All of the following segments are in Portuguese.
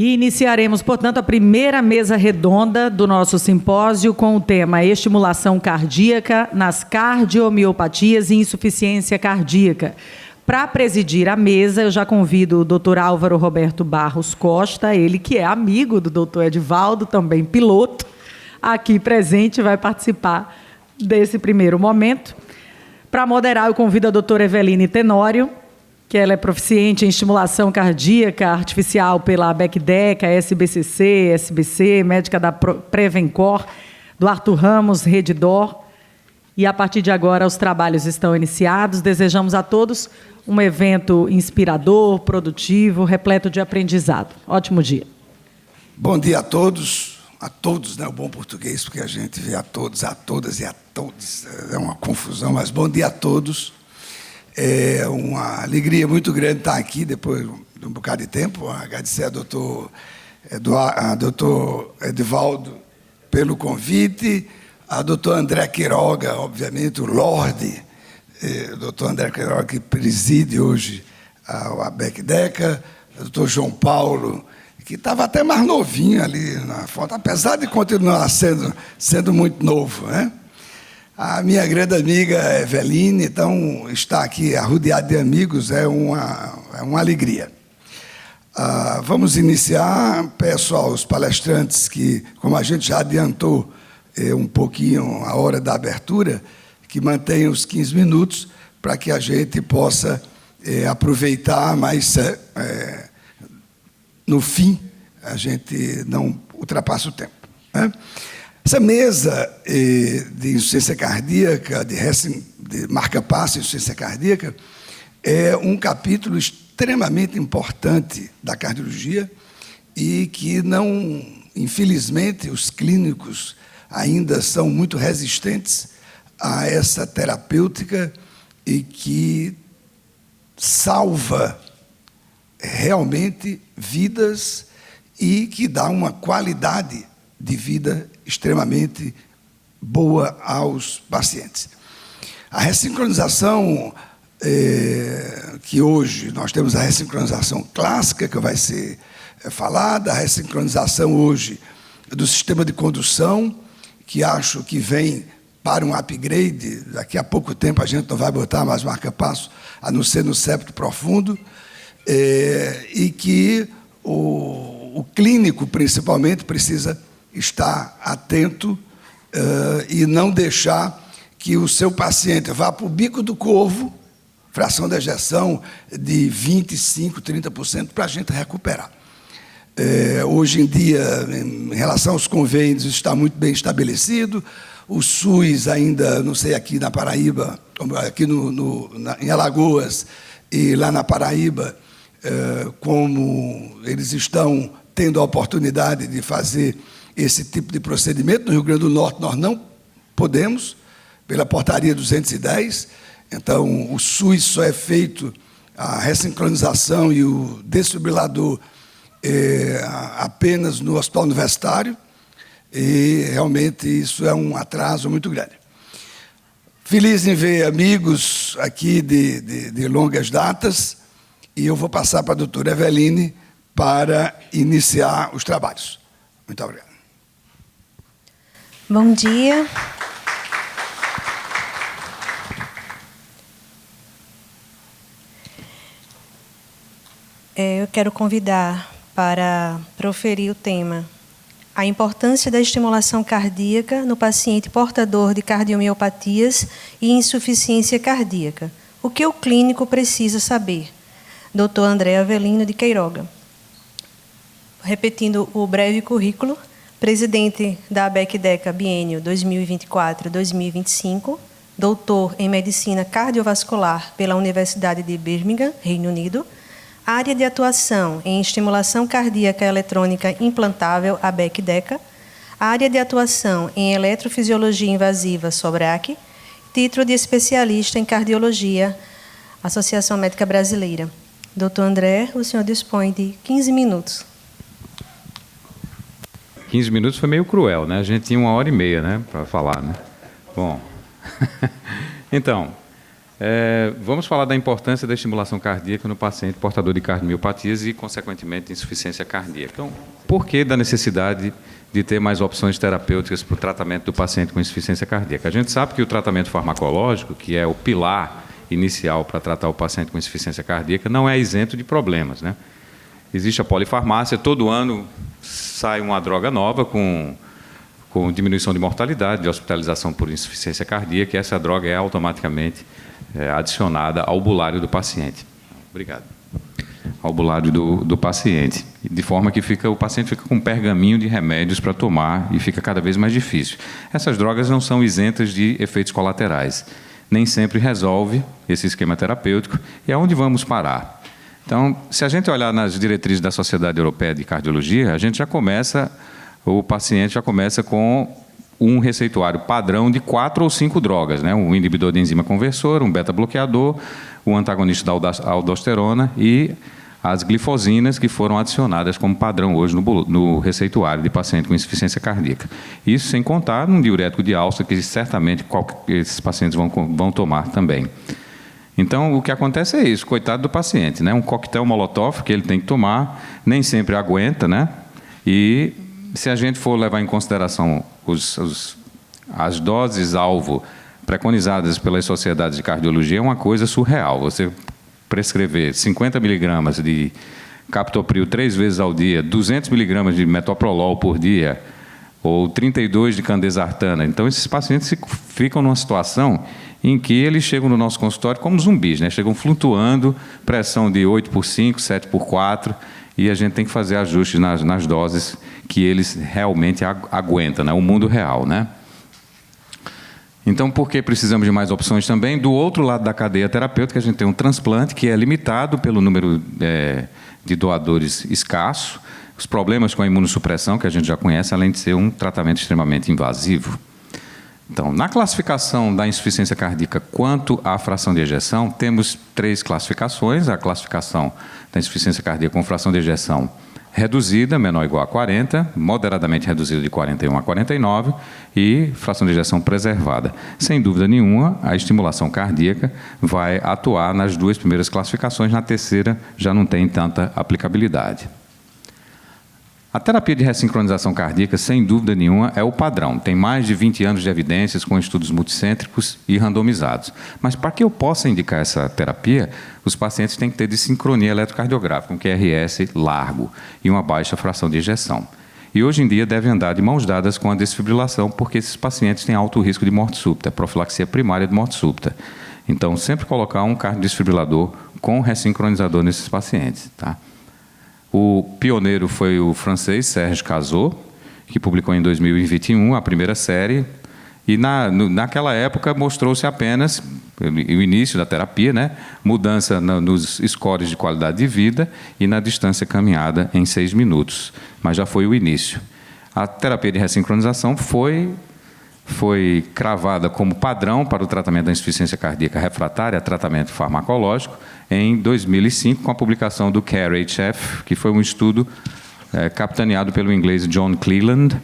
E iniciaremos, portanto, a primeira mesa redonda do nosso simpósio com o tema Estimulação Cardíaca nas Cardiomiopatias e Insuficiência Cardíaca. Para presidir a mesa, eu já convido o Dr. Álvaro Roberto Barros Costa, ele que é amigo do Dr. Edivaldo, também piloto, aqui presente, vai participar desse primeiro momento. Para moderar, eu convido a doutora Eveline Tenório, que ela é proficiente em estimulação cardíaca artificial pela ABEC-DECA, SBCC, SBC, médica da Prevencor, do Arthur Ramos, Redidor. E, a partir de agora, os trabalhos estão iniciados. Desejamos a todos um evento inspirador, produtivo, repleto de aprendizado. Ótimo dia. Bom dia a todos, né? O bom português, porque a gente vê a todos, a todas e a todos. É uma confusão, mas bom dia a todos. É uma alegria muito grande estar aqui, depois de um bocado de tempo. Agradecer ao doutor Edivaldo pelo convite, ao doutor André Queiroga, obviamente, o Lorde, o doutor André Queiroga, que preside hoje a ABEC-DECA, o doutor João Paulo, que estava até mais novinho ali na foto, apesar de continuar sendo muito novo, né? A minha grande amiga Eveline, então, está aqui arrodeada de amigos, é uma alegria. Vamos iniciar. Peço aos palestrantes que, como a gente já adiantou um pouquinho a hora da abertura, que mantenham os 15 minutos para que a gente possa aproveitar, mas no fim a gente não ultrapasse o tempo, né? Essa mesa de insuficiência cardíaca, de marca-passo em insuficiência cardíaca, é um capítulo extremamente importante da cardiologia e que não, infelizmente, os clínicos ainda são muito resistentes a essa terapêutica e que salva realmente vidas e que dá uma qualidade de vida extremamente boa aos pacientes. A ressincronização, que hoje nós temos a ressincronização clássica, que vai ser falada, a ressincronização hoje do sistema de condução, que acho que vem para um upgrade, daqui a pouco tempo a gente não vai botar mais marca-passo, a não ser no septo profundo, e que o clínico, principalmente, precisa estar atento e não deixar que o seu paciente vá para o bico do corvo, fração de ejeção de 25%, 30%, para a gente recuperar. Hoje em dia, em relação aos convênios, está muito bem estabelecido. O SUS ainda, não sei, aqui na Paraíba, aqui em Alagoas e lá na Paraíba, como eles estão tendo a oportunidade de fazer esse tipo de procedimento. No Rio Grande do Norte nós não podemos, pela portaria 210, então o SUS só é feito a ressincronização e o desfibrilador apenas no hospital universitário, e realmente isso é um atraso muito grande. Feliz em ver amigos aqui de longas datas, e eu vou passar para a doutora Eveline para iniciar os trabalhos. Muito obrigado. Bom dia. Eu quero convidar para proferir o tema a importância da estimulação cardíaca no paciente portador de cardiomiopatias e insuficiência cardíaca. O que o clínico precisa saber? Dr. André Avelino de Queiroga. Repetindo o breve currículo: presidente da ABEC-DECA biênio 2024-2025, doutor em medicina cardiovascular pela Universidade de Birmingham, Reino Unido, área de atuação em estimulação cardíaca eletrônica implantável, ABEC-DECA, área de atuação em eletrofisiologia invasiva, SOBRAC, título de especialista em cardiologia, Associação Médica Brasileira. Doutor André, o senhor dispõe de 15 minutos. 15 minutos foi meio cruel, né? A gente tinha 1h30, né, para falar, né? Bom, então, Vamos falar da importância da estimulação cardíaca no paciente portador de cardiomiopatias e, consequentemente, insuficiência cardíaca. Então, por que da necessidade de ter mais opções terapêuticas para o tratamento do paciente com insuficiência cardíaca? A gente sabe que o tratamento farmacológico, que é o pilar inicial para tratar o paciente com insuficiência cardíaca, não é isento de problemas, né? Existe a polifarmácia, todo ano sai uma droga nova com diminuição de mortalidade, de hospitalização por insuficiência cardíaca, e essa droga é automaticamente adicionada ao bulário do paciente. Obrigado. Ao bulário do paciente. De forma que o paciente fica com um pergaminho de remédios para tomar e fica cada vez mais difícil. Essas drogas não são isentas de efeitos colaterais. Nem sempre resolve esse esquema terapêutico. E aonde vamos parar? Então, se a gente olhar nas diretrizes da Sociedade Europeia de Cardiologia, o paciente já começa com um receituário padrão de 4 ou 5 drogas, né? Um inibidor de enzima conversora, um beta-bloqueador, um antagonista da aldosterona e as glifosinas, que foram adicionadas como padrão hoje no receituário de paciente com insuficiência cardíaca. Isso sem contar num diurético de alça, que certamente esses pacientes vão tomar também. Então, o que acontece é isso, coitado do paciente, né? Um coquetel molotov que ele tem que tomar, nem sempre aguenta, né? E se a gente for levar em consideração as doses-alvo preconizadas pelas sociedades de cardiologia, é uma coisa surreal. Você prescrever 50 miligramas de captopril 3 vezes ao dia, 200 miligramas de metoprolol por dia, ou 32 de candesartana. Então, esses pacientes ficam numa situação em que eles chegam no nosso consultório como zumbis, né? Chegam flutuando, pressão de 8 por 5, 7 por 4, e a gente tem que fazer ajustes nas doses que eles realmente aguentam, né? O mundo real, né? Então, por que precisamos de mais opções também? Do outro lado da cadeia terapêutica, a gente tem um transplante que é limitado pelo número de doadores escasso, os problemas com a imunossupressão, que a gente já conhece, além de ser um tratamento extremamente invasivo. Então, na classificação da insuficiência cardíaca quanto à fração de ejeção, temos 3 classificações. A classificação da insuficiência cardíaca com fração de ejeção reduzida, menor ou igual a 40, moderadamente reduzida de 41 a 49 e fração de ejeção preservada. Sem dúvida nenhuma, a estimulação cardíaca vai atuar nas 2 primeiras classificações, na terceira já não tem tanta aplicabilidade. A terapia de ressincronização cardíaca, sem dúvida nenhuma, é o padrão. Tem mais de 20 anos de evidências com estudos multicêntricos e randomizados. Mas para que eu possa indicar essa terapia, os pacientes têm que ter dissincronia eletrocardiográfica, um QRS largo e uma baixa fração de ejeção. E hoje em dia devem andar de mãos dadas com a desfibrilação, porque esses pacientes têm alto risco de morte súbita, profilaxia primária de morte súbita. Então, sempre colocar um cardiodesfibrilador com ressincronizador nesses pacientes, tá? O pioneiro foi o francês Serge Cazot, que publicou em 2021 a primeira série, e naquela época mostrou-se apenas, o início da terapia, né, mudança nos scores de qualidade de vida e na distância caminhada em 6 minutos, mas já foi o início. A terapia de ressincronização foi cravada como padrão para o tratamento da insuficiência cardíaca refratária, tratamento farmacológico, em 2005, com a publicação do CARE-HF, que foi um estudo capitaneado pelo inglês John Cleland,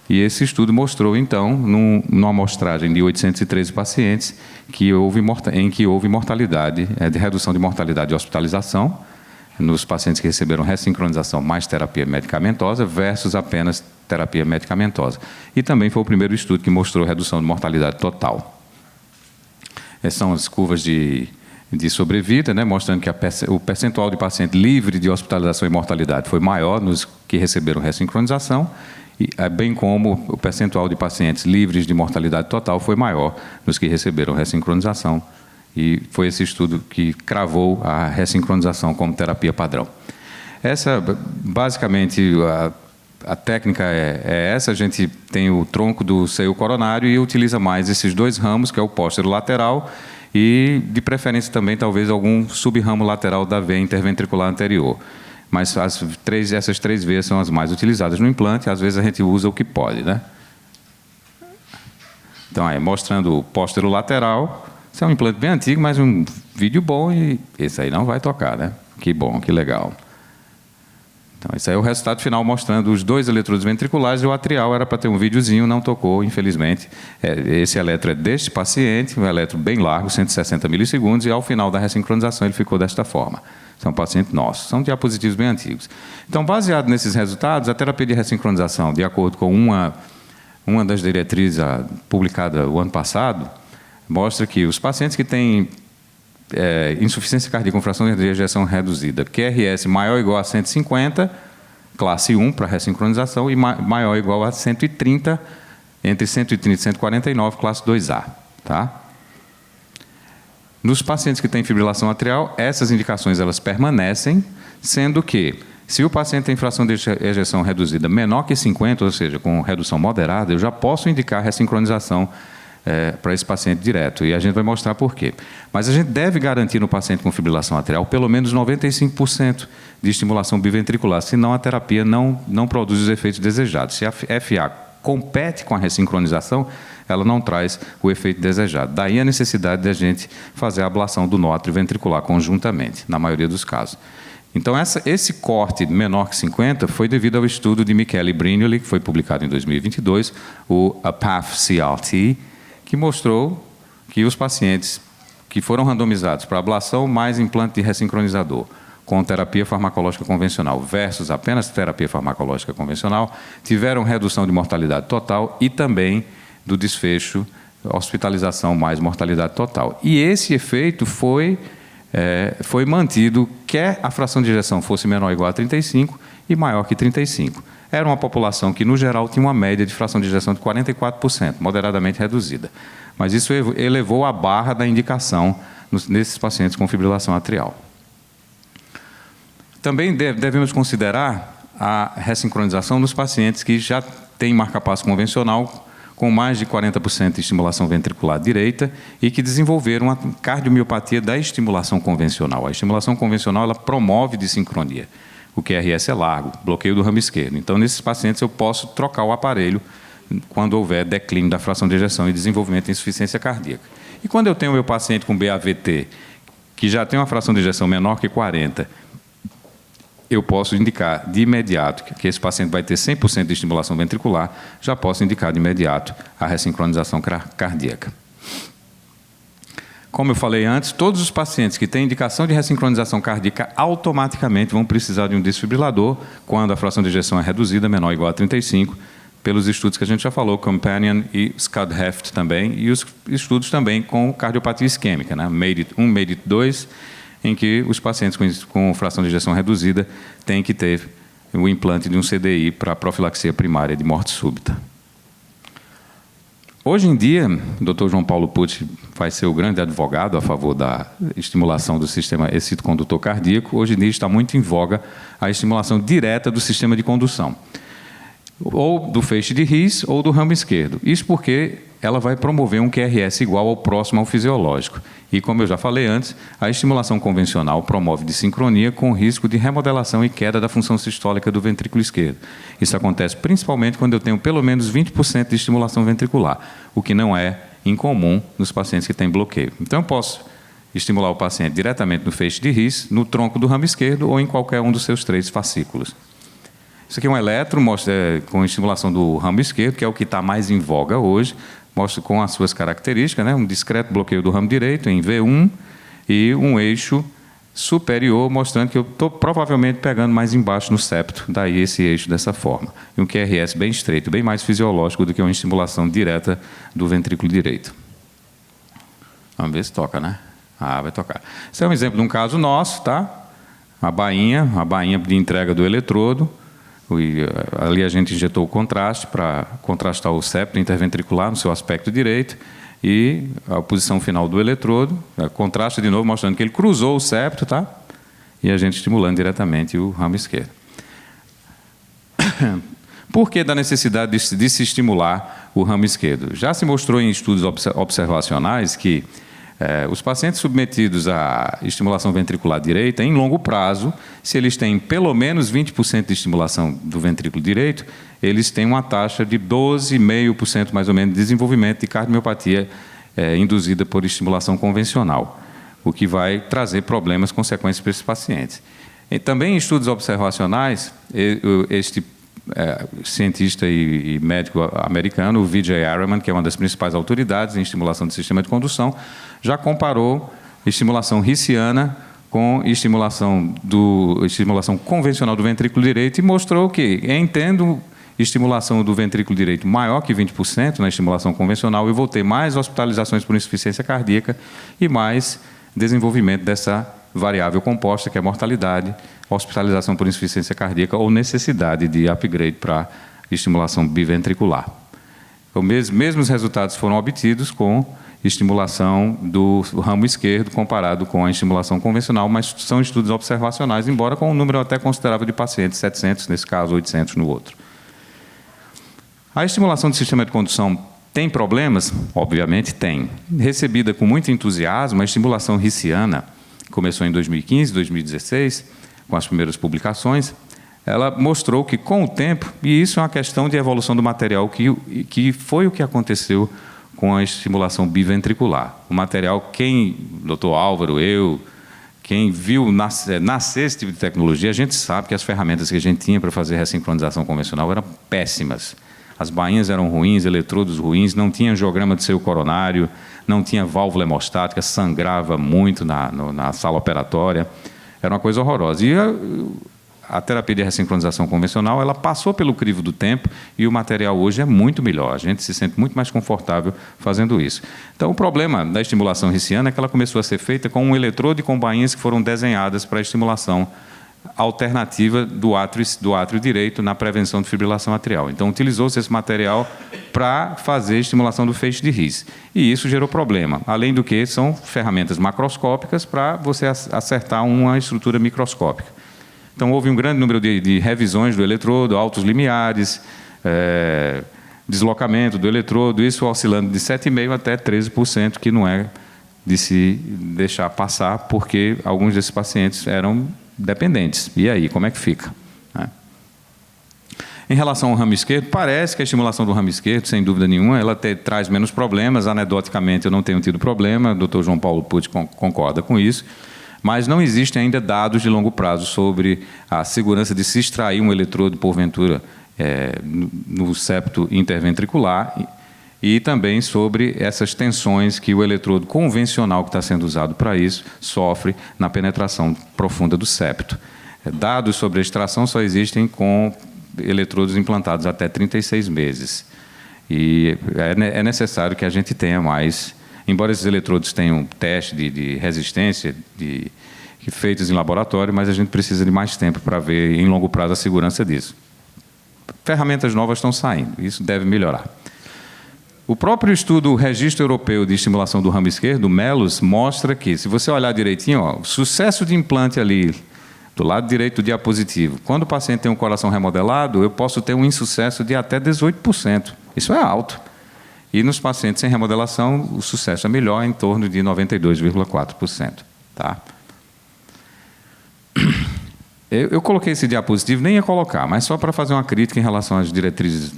e esse estudo mostrou, então, numa amostragem de 813 pacientes, em que houve mortalidade, de redução de mortalidade de hospitalização, nos pacientes que receberam ressincronização mais terapia medicamentosa versus apenas terapia medicamentosa. E também foi o primeiro estudo que mostrou redução de mortalidade total. Essas são as curvas de sobrevida, né, mostrando que o percentual de paciente livre de hospitalização e mortalidade foi maior nos que receberam ressincronização, bem como o percentual de pacientes livres de mortalidade total foi maior nos que receberam ressincronização. E foi esse estudo que cravou a ressincronização como terapia padrão. Essa, basicamente, a técnica é essa. A gente tem o tronco do seio coronário e utiliza mais esses 2 ramos, que é o póstero lateral e, de preferência, também, talvez, algum subramo lateral da veia interventricular anterior. Mas essas 3 veias são as mais utilizadas no implante. Às vezes, a gente usa o que pode, né? Então, aí, mostrando o póstero lateral. Esse é um implante bem antigo, mas um vídeo bom, e esse aí não vai tocar, né? Que bom, que legal. Então, esse aí é o resultado final mostrando os 2 eletrodos ventriculares, e o atrial era para ter um videozinho, não tocou, infelizmente. Esse eletro é deste paciente, um eletro bem largo, 160 milissegundos, e ao final da ressincronização ele ficou desta forma. São pacientes nossos, são diapositivos bem antigos. Então, baseado nesses resultados, a terapia de ressincronização, de acordo com uma das diretrizes publicada o ano passado, mostra que os pacientes que têm insuficiência cardíaca com fração de ejeção reduzida, QRS maior ou igual a 150, classe 1 para ressincronização, e maior ou igual a 130, entre 130 e 149, classe 2A. Tá? Nos pacientes que têm fibrilação atrial, essas indicações elas permanecem, sendo que, se o paciente tem fração de ejeção reduzida menor que 50, ou seja, com redução moderada, eu já posso indicar ressincronização para esse paciente direto, e a gente vai mostrar por quê. Mas a gente deve garantir no paciente com fibrilação atrial pelo menos 95% de estimulação biventricular, senão a terapia não produz os efeitos desejados. Se a FA compete com a ressincronização, ela não traz o efeito desejado. Daí a necessidade de a gente fazer a ablação do nótrio ventricular conjuntamente, na maioria dos casos. Então, esse corte menor que 50 foi devido ao estudo de Michele e Brignoli, que foi publicado em 2022, o APATH-CRT, que mostrou que os pacientes que foram randomizados para ablação mais implante de ressincronizador com terapia farmacológica convencional versus apenas terapia farmacológica convencional tiveram redução de mortalidade total e também do desfecho hospitalização mais mortalidade total. E esse efeito foi mantido, quer a fração de ejeção fosse menor ou igual a 35 e maior que 35. Era uma população que, no geral, tinha uma média de fração de ejeção de 44%, moderadamente reduzida. Mas isso elevou a barra da indicação nesses pacientes com fibrilação atrial. Também devemos considerar a ressincronização nos pacientes que já têm marcapasso convencional com mais de 40% de estimulação ventricular direita e que desenvolveram uma cardiomiopatia da estimulação convencional. A estimulação convencional ela promove dissincronia. O QRS é largo, bloqueio do ramo esquerdo. Então, nesses pacientes, eu posso trocar o aparelho quando houver declínio da fração de ejeção e desenvolvimento de insuficiência cardíaca. E quando eu tenho o meu paciente com BAVT, que já tem uma fração de ejeção menor que 40, eu posso indicar de imediato que esse paciente vai ter 100% de estimulação ventricular, já posso indicar de imediato a ressincronização cardíaca. Como eu falei antes, todos os pacientes que têm indicação de ressincronização cardíaca automaticamente vão precisar de um desfibrilador quando a fração de ejeção é reduzida, menor ou igual a 35, pelos estudos que a gente já falou, Companion e SCUD-HEFT também, e os estudos também com cardiopatia isquêmica, né? MADE-IT 1, MADE-IT 2, em que os pacientes com fração de ejeção reduzida têm que ter o implante de um CDI para profilaxia primária de morte súbita. Hoje em dia, o Dr. João Paulo Pucci vai ser o grande advogado a favor da estimulação do sistema excitocondutor cardíaco. Hoje em dia está muito em voga a estimulação direta do sistema de condução, ou do feixe de His ou do ramo esquerdo. Isso porque ela vai promover um QRS igual ao próximo ao fisiológico. E, como eu já falei antes, a estimulação convencional promove dissincronia com risco de remodelação e queda da função sistólica do ventrículo esquerdo. Isso acontece principalmente quando eu tenho pelo menos 20% de estimulação ventricular, o que não é incomum nos pacientes que têm bloqueio. Então, eu posso estimular o paciente diretamente no feixe de His, no tronco do ramo esquerdo ou em qualquer um dos seus 3 fascículos. Isso aqui é um eletro com estimulação do ramo esquerdo, que é o que está mais em voga hoje, mostra com as suas características, né? Um discreto bloqueio do ramo direito em V1 e um eixo superior, mostrando que eu estou provavelmente pegando mais embaixo no septo, daí esse eixo dessa forma. E um QRS bem estreito, bem mais fisiológico do que uma estimulação direta do ventrículo direito. Vamos ver se toca, né? Ah, vai tocar. Esse é um exemplo de um caso nosso, tá? A bainha de entrega do eletrodo. Ali a gente injetou o contraste para contrastar o septo interventricular no seu aspecto direito e a posição final do eletrodo, contraste de novo mostrando que ele cruzou o septo, tá? E a gente estimulando diretamente o ramo esquerdo. Por que da necessidade de se estimular o ramo esquerdo? Já se mostrou em estudos observacionais que os pacientes submetidos à estimulação ventricular direita, em longo prazo, se eles têm pelo menos 20% de estimulação do ventrículo direito, eles têm uma taxa de 12,5% mais ou menos de desenvolvimento de cardiomiopatia induzida por estimulação convencional, o que vai trazer problemas consequentes para esses pacientes. E também em estudos observacionais, este cientista e médico americano, o Vijay Araman, que é uma das principais autoridades em estimulação do sistema de condução, já comparou estimulação rissiana com estimulação convencional do ventrículo direito e mostrou que, tendo estimulação do ventrículo direito maior que 20% na estimulação convencional, eu vou ter mais hospitalizações por insuficiência cardíaca e mais desenvolvimento dessa variável composta, que é mortalidade, hospitalização por insuficiência cardíaca ou necessidade de upgrade para estimulação biventricular. Os mesmos resultados foram obtidos com estimulação do ramo esquerdo comparado com a estimulação convencional, mas são estudos observacionais, embora com um número até considerável de pacientes, 700 nesse caso, 800 no outro. A estimulação do sistema de condução tem problemas? Obviamente tem. Recebida com muito entusiasmo, a estimulação rissiana começou em 2015, 2016, com as primeiras publicações. Ela mostrou que, com o tempo, e isso é uma questão de evolução do material, que foi o que aconteceu com a estimulação biventricular. O material, doutor Álvaro, quem viu nascer esse tipo de tecnologia, a gente sabe que as ferramentas que a gente tinha para fazer ressincronização convencional eram péssimas. As bainhas eram ruins, eletrodos ruins, não tinha angiograma de seio coronário, não tinha válvula hemostática, sangrava muito na sala operatória. Era uma coisa horrorosa. E a terapia de ressincronização convencional, ela passou pelo crivo do tempo e o material hoje é muito melhor. A gente se sente muito mais confortável fazendo isso. Então, o problema da estimulação rissiana é que ela começou a ser feita com um eletrodo e com bainhas que foram desenhadas para a estimulação alternativa do átrio direito na prevenção de fibrilação atrial. Então, utilizou-se esse material para fazer estimulação do feixe de His. E isso gerou problema. Além do que, são ferramentas macroscópicas para você acertar uma estrutura microscópica. Então, houve um grande número de revisões do eletrodo, altos limiares, deslocamento do eletrodo, isso oscilando de 7,5% até 13%, que não é de se deixar passar, porque alguns desses pacientes eram dependentes. E aí, como é que fica? Em relação ao ramo esquerdo, parece que a estimulação do ramo esquerdo, sem dúvida nenhuma, ela traz menos problemas. Anedoticamente, eu não tenho tido problema, o Dr. João Paulo Pucci concorda com isso, mas não existem ainda dados de longo prazo sobre a segurança de se extrair um eletrodo, porventura, no septo interventricular, e também sobre essas tensões que o eletrodo convencional que está sendo usado para isso sofre na penetração profunda do septo. Dados sobre a extração só existem com eletrodos implantados até 36 meses. E é necessário que a gente tenha mais, embora esses eletrodos tenham teste de resistência feitos em laboratório, mas a gente precisa de mais tempo para ver em longo prazo a segurança disso. Ferramentas novas estão saindo, isso deve melhorar. O próprio estudo, o Registro Europeu de Estimulação do Ramo Esquerdo, o MELUS, mostra que, se você olhar direitinho, o sucesso de implante ali, do lado direito do diapositivo, quando o paciente tem um coração remodelado, eu posso ter um insucesso de até 18%. Isso é alto. E nos pacientes sem remodelação, o sucesso é melhor, em torno de 92,4%. Tá? Eu coloquei esse diapositivo, nem ia colocar, mas só para fazer uma crítica em relação às diretrizes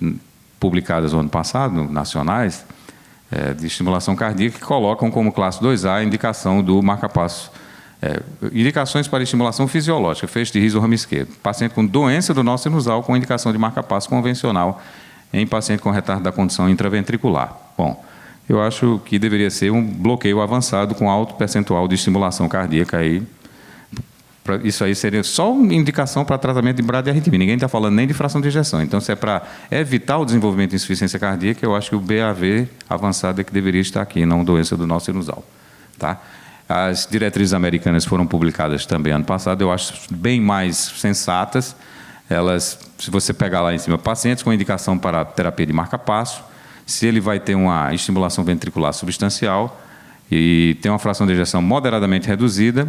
publicadas no ano passado, nacionais, de estimulação cardíaca, que colocam como classe 2A a indicação do marca-passo. Indicações para estimulação fisiológica, feixe de His ou ramo esquerdo. Paciente com doença do nó sinusal com indicação de marca-passo convencional em paciente com retardo da condição intraventricular. Bom, eu acho que deveria ser um bloqueio avançado com alto percentual de estimulação cardíaca aí. Isso aí seria só uma indicação para tratamento de bradiarritmia. Ninguém está falando nem de fração de ejeção. Então, se é para evitar o desenvolvimento de insuficiência cardíaca, eu acho que o BAV avançado é que deveria estar aqui, não doença do nó sinusal. Tá? As diretrizes americanas foram publicadas também ano passado, eu acho bem mais sensatas. Elas, se você pegar lá em cima, pacientes com indicação para terapia de marca-passo, se ele vai ter uma estimulação ventricular substancial e tem uma fração de ejeção moderadamente reduzida,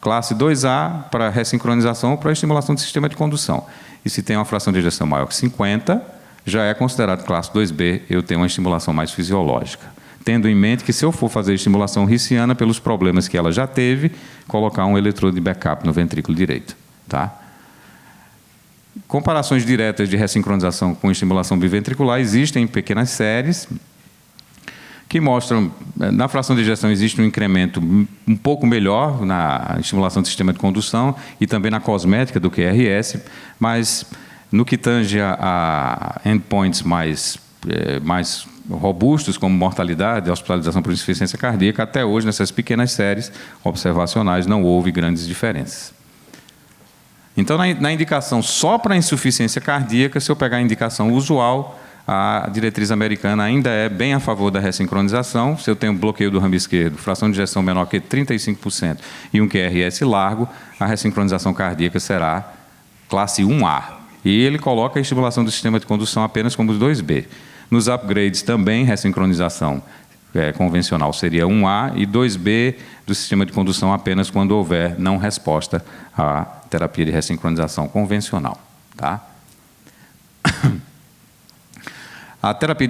classe 2A para ressincronização ou para estimulação do sistema de condução. E se tem uma fração de ejeção maior que 50, já é considerado classe 2B, eu tenho uma estimulação mais fisiológica. Tendo em mente que, se eu for fazer estimulação rissiana, pelos problemas que ela já teve, colocar um eletrodo de backup no ventrículo direito. Tá? Comparações diretas de ressincronização com estimulação biventricular existem em pequenas séries, que mostram, na fração de ejeção existe um incremento um pouco melhor na estimulação do sistema de condução e também na cosmética do QRS, mas no que tange a endpoints mais robustos, como mortalidade, hospitalização por insuficiência cardíaca, até hoje, nessas pequenas séries observacionais, não houve grandes diferenças. Então, na indicação só para insuficiência cardíaca, se eu pegar a indicação usual, a diretriz americana ainda é bem a favor da ressincronização. Se eu tenho bloqueio do ramo esquerdo, fração de ejeção menor que 35% e um QRS largo, a ressincronização cardíaca será classe 1A. E ele coloca a estimulação do sistema de condução apenas como 2B. Nos upgrades também, ressincronização convencional seria 1A e 2B do sistema de condução apenas quando houver não resposta à terapia de ressincronização convencional. Tá? A terapia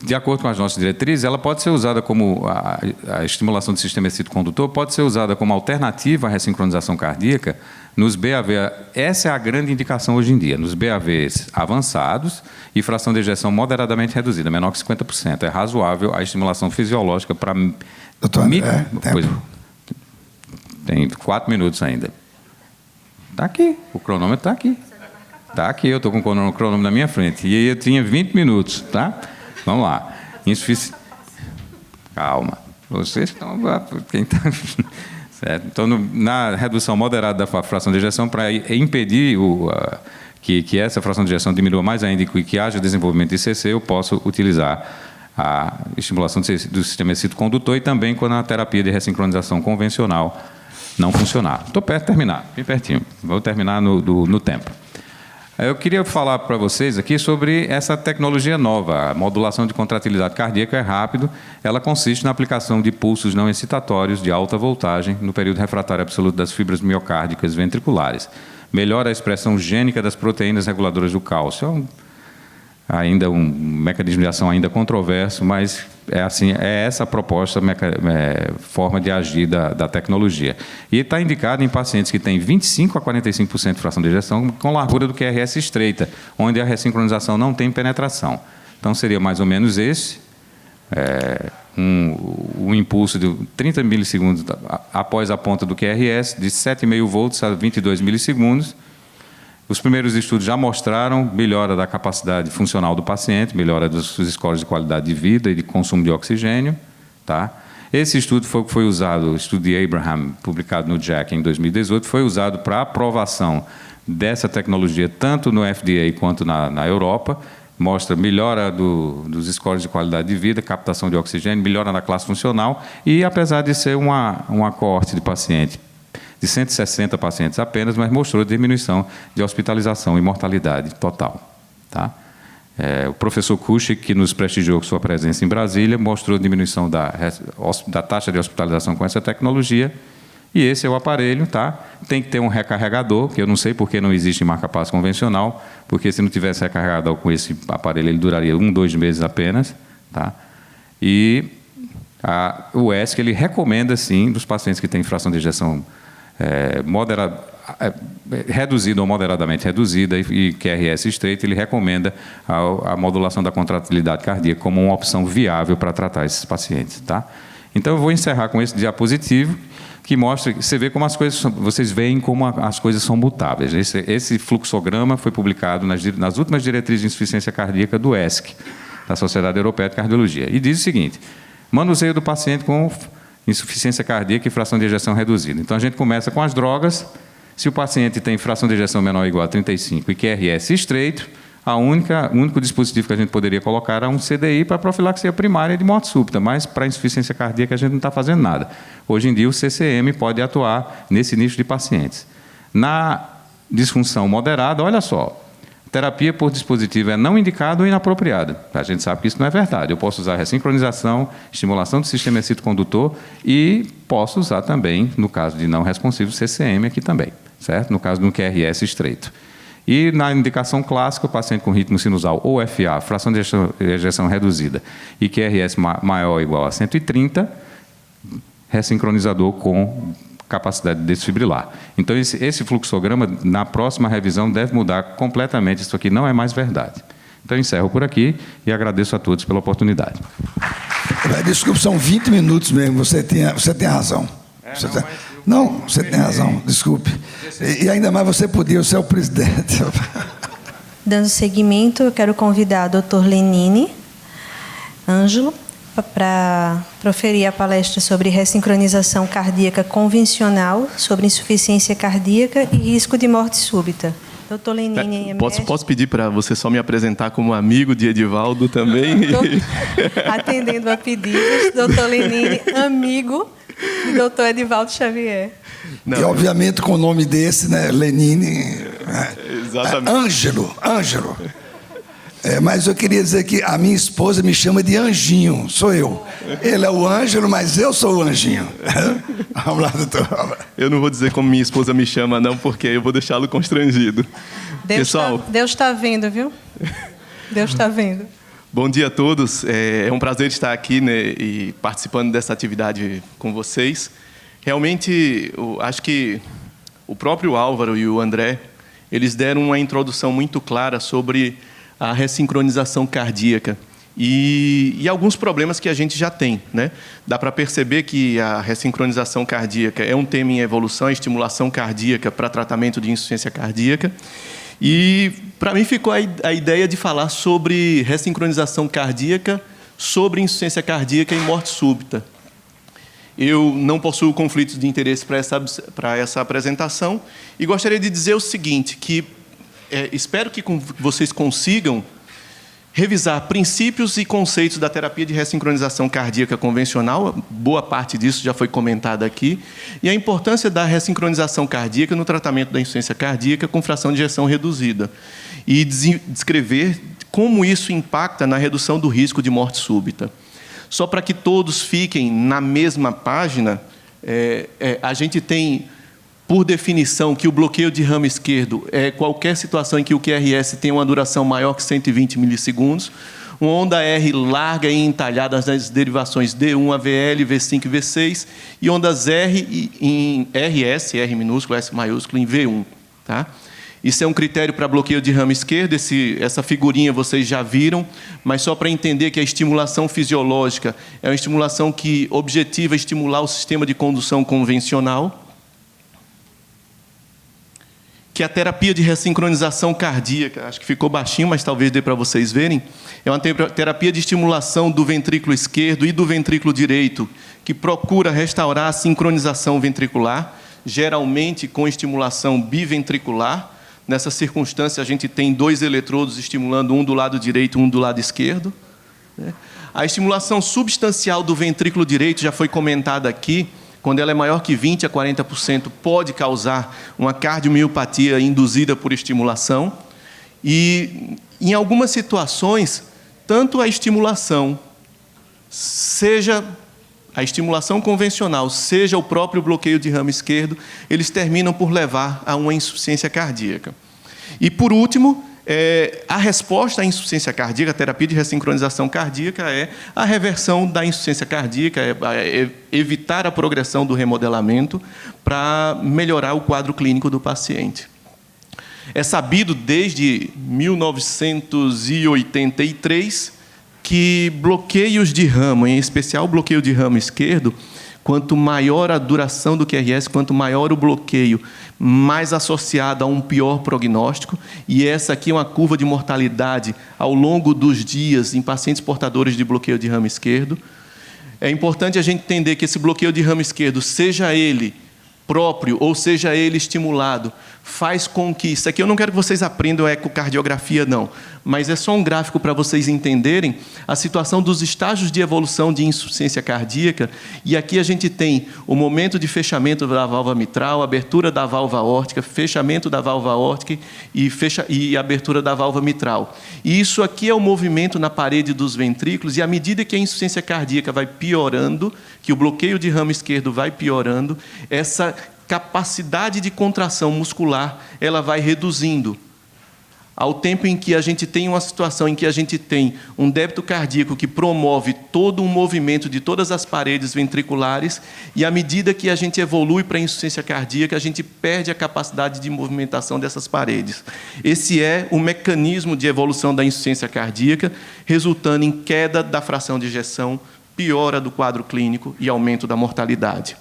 de acordo com as nossas diretrizes, ela pode ser usada como a estimulação do sistema excito-condutor, pode ser usada como alternativa à ressincronização cardíaca nos BAV. Essa é a grande indicação hoje em dia, nos BAVs avançados e fração de ejeção moderadamente reduzida, menor que 50%. É razoável a estimulação fisiológica para... Doutor André, tem 4 minutos ainda. Está aqui, o cronômetro está aqui. Está aqui, eu estou com o cronômetro na minha frente. E aí eu tinha 20 minutos, tá? Vamos lá. Calma. Vocês estão... Quem está... Certo? Então, na redução moderada da fração de ejeção, para impedir que essa fração de ejeção diminua mais ainda e que haja desenvolvimento de ICC, eu posso utilizar a estimulação do sistema excito-condutor e também quando a terapia de ressincronização convencional não funcionar. Estou perto de terminar, bem pertinho. Vou terminar no tempo. Eu queria falar para vocês aqui sobre essa tecnologia nova. A modulação de contratilidade cardíaca é rápido. Ela consiste na aplicação de pulsos não excitatórios de alta voltagem no período refratário absoluto das fibras miocárdicas ventriculares. Melhora a expressão gênica das proteínas reguladoras do cálcio. Ainda um mecanismo de ação ainda controverso, mas é essa a proposta, forma de agir da tecnologia. E está indicado em pacientes que têm 25% a 45% de fração de ejeção com largura do QRS estreita, onde a ressincronização não tem penetração. Então, seria mais ou menos esse, um impulso de 30 milissegundos após a ponta do QRS, de 7,5 volts a 22 milissegundos. Os primeiros estudos já mostraram melhora da capacidade funcional do paciente, melhora dos scores de qualidade de vida e de consumo de oxigênio. Tá? Esse estudo foi usado, o estudo de Abraham, publicado no JACC em 2018, foi usado para aprovação dessa tecnologia, tanto no FDA quanto na Europa. Mostra melhora dos scores de qualidade de vida, captação de oxigênio, melhora na classe funcional e, apesar de ser uma coorte de paciente, de 160 pacientes apenas, mas mostrou diminuição de hospitalização e mortalidade total. Tá? O professor Kuschik, que nos prestigiou com sua presença em Brasília, mostrou diminuição da taxa de hospitalização com essa tecnologia, e esse é o aparelho. Tá? Tem que ter um recarregador, que eu não sei por que não existe marca-passo convencional, porque se não tivesse recarregador com esse aparelho, ele duraria 2 meses apenas. Tá? E o ESC, ele recomenda, sim, dos pacientes que têm fração de ejeção reduzida ou moderadamente reduzida e QRS estreito, ele recomenda a modulação da contratilidade cardíaca como uma opção viável para tratar esses pacientes. Tá? Então, eu vou encerrar com esse diapositivo que mostra, você vê como vocês veem como as coisas são mutáveis. Esse fluxograma foi publicado nas últimas diretrizes de insuficiência cardíaca do ESC, da Sociedade Europeia de Cardiologia, e diz o seguinte: manuseio do paciente com insuficiência cardíaca e fração de ejeção reduzida. Então, a gente começa com as drogas. Se o paciente tem fração de ejeção menor ou igual a 35 e QRS estreito, o único dispositivo que a gente poderia colocar era um CDI para profilaxia primária de morte súbita, mas para insuficiência cardíaca a gente não está fazendo nada. Hoje em dia, o CCM pode atuar nesse nicho de pacientes. Na disfunção moderada, olha só, terapia por dispositivo é não indicada ou inapropriada. A gente sabe que isso não é verdade. Eu posso usar ressincronização, estimulação do sistema excito-condutor e posso usar também, no caso de não responsivo, CCM aqui também, certo? No caso do QRS estreito. E na indicação clássica, o paciente com ritmo sinusal ou FA, fração de ejeção reduzida, e QRS maior ou igual a 130, ressincronizador com capacidade de desfibrilar. Então, esse fluxograma, na próxima revisão, deve mudar completamente. Isso aqui não é mais verdade. Então, encerro por aqui e agradeço a todos pela oportunidade. Desculpe, são 20 minutos mesmo, você tem razão. Você tem razão, desculpe. E ainda mais você é o presidente. Dando seguimento, eu quero convidar o Dr. Lenine Ângelo para proferir a palestra sobre ressincronização cardíaca convencional, sobre insuficiência cardíaca e risco de morte súbita. Dr. Lenine, posso pedir para você só me apresentar como amigo de Edivaldo também? Atendendo a pedidos, Dr. Lenine, amigo de Dr. Edivaldo Xavier. Não. E, obviamente, com o nome desse, né, Lenine... Exatamente. Ângelo. Mas eu queria dizer que a minha esposa me chama de Anjinho, sou eu. Ele é o Ângelo, mas eu sou o Anjinho. Vamos lá, doutor. Eu não vou dizer como minha esposa me chama, não, porque eu vou deixá-lo constrangido. Deus está vendo, viu? Deus está vendo. Bom dia a todos. É um prazer estar aqui, né, e participando dessa atividade com vocês. Realmente, acho que o próprio Álvaro e o André, eles deram uma introdução muito clara sobre a ressincronização cardíaca e alguns problemas que a gente já tem, né? Dá para perceber que a ressincronização cardíaca é um tema em evolução, a estimulação cardíaca para tratamento de insuficiência cardíaca. E, para mim, ficou a ideia de falar sobre ressincronização cardíaca, sobre insuficiência cardíaca e morte súbita. Eu não possuo conflitos de interesse para essa apresentação e gostaria de dizer o seguinte, que espero que vocês consigam revisar princípios e conceitos da terapia de ressincronização cardíaca convencional, boa parte disso já foi comentada aqui, e a importância da ressincronização cardíaca no tratamento da insuficiência cardíaca com fração de ejeção reduzida, e descrever como isso impacta na redução do risco de morte súbita. Só para que todos fiquem na mesma página, a gente tem, por definição, que o bloqueio de ramo esquerdo é qualquer situação em que o QRS tem uma duração maior que 120 milissegundos, uma onda R larga e entalhada nas derivações D1, AVL, V5 e V6, e ondas R em RS, R minúsculo, S maiúsculo, em V1. Tá? Isso é um critério para bloqueio de ramo esquerdo, essa figurinha vocês já viram, mas só para entender que a estimulação fisiológica é uma estimulação que objetiva estimular o sistema de condução convencional, que a terapia de ressincronização cardíaca, acho que ficou baixinho, mas talvez dê para vocês verem, é uma terapia de estimulação do ventrículo esquerdo e do ventrículo direito, que procura restaurar a sincronização ventricular, geralmente com estimulação biventricular. Nessa circunstância, a gente tem 2 eletrodos estimulando um do lado direito e um do lado esquerdo. A estimulação substancial do ventrículo direito já foi comentada aqui. Quando ela é maior que 20% a 40%, pode causar uma cardiomiopatia induzida por estimulação. E, em algumas situações, tanto a estimulação, seja a estimulação convencional, seja o próprio bloqueio de ramo esquerdo, eles terminam por levar a uma insuficiência cardíaca. E, por último, a resposta à insuficiência cardíaca, a terapia de ressincronização cardíaca, é a reversão da insuficiência cardíaca, evitar a progressão do remodelamento para melhorar o quadro clínico do paciente. É sabido desde 1983 que bloqueios de ramo, em especial bloqueio de ramo esquerdo, quanto maior a duração do QRS, quanto maior o bloqueio, mais associado a um pior prognóstico. E essa aqui é uma curva de mortalidade ao longo dos dias em pacientes portadores de bloqueio de ramo esquerdo. É importante a gente entender que esse bloqueio de ramo esquerdo, seja ele próprio ou seja ele estimulado, faz com que... Isso aqui eu não quero que vocês aprendam ecocardiografia, não, mas é só um gráfico para vocês entenderem a situação dos estágios de evolução de insuficiência cardíaca. E aqui a gente tem o momento de fechamento da válvula mitral, abertura da válvula aórtica, fechamento da válvula aórtica e abertura da válvula mitral. E isso aqui é o movimento na parede dos ventrículos, e à medida que a insuficiência cardíaca vai piorando, que o bloqueio de ramo esquerdo vai piorando, essa capacidade de contração muscular ela vai reduzindo. Ao tempo em que a gente tem uma situação em que a gente tem um débito cardíaco que promove todo um movimento de todas as paredes ventriculares, e à medida que a gente evolui para a insuficiência cardíaca, a gente perde a capacidade de movimentação dessas paredes. Esse é o mecanismo de evolução da insuficiência cardíaca, resultando em queda da fração de ejeção, piora do quadro clínico e aumento da mortalidade.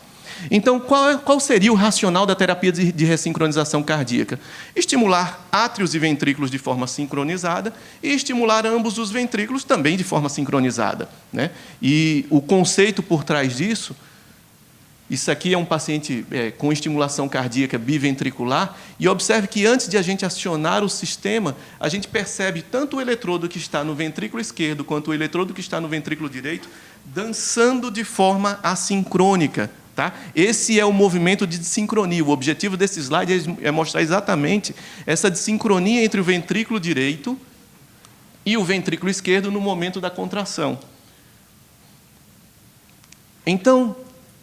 Então, qual seria o racional da terapia de ressincronização cardíaca? Estimular átrios e ventrículos de forma sincronizada e estimular ambos os ventrículos também de forma sincronizada, né? E o conceito por trás disso, isso aqui é um paciente com estimulação cardíaca biventricular, e observe que antes de a gente acionar o sistema, a gente percebe tanto o eletrodo que está no ventrículo esquerdo quanto o eletrodo que está no ventrículo direito dançando de forma assincrônica. Tá? Esse é o movimento de dissincronia. O objetivo desse slide é mostrar exatamente essa dissincronia entre o ventrículo direito e o ventrículo esquerdo no momento da contração. Então,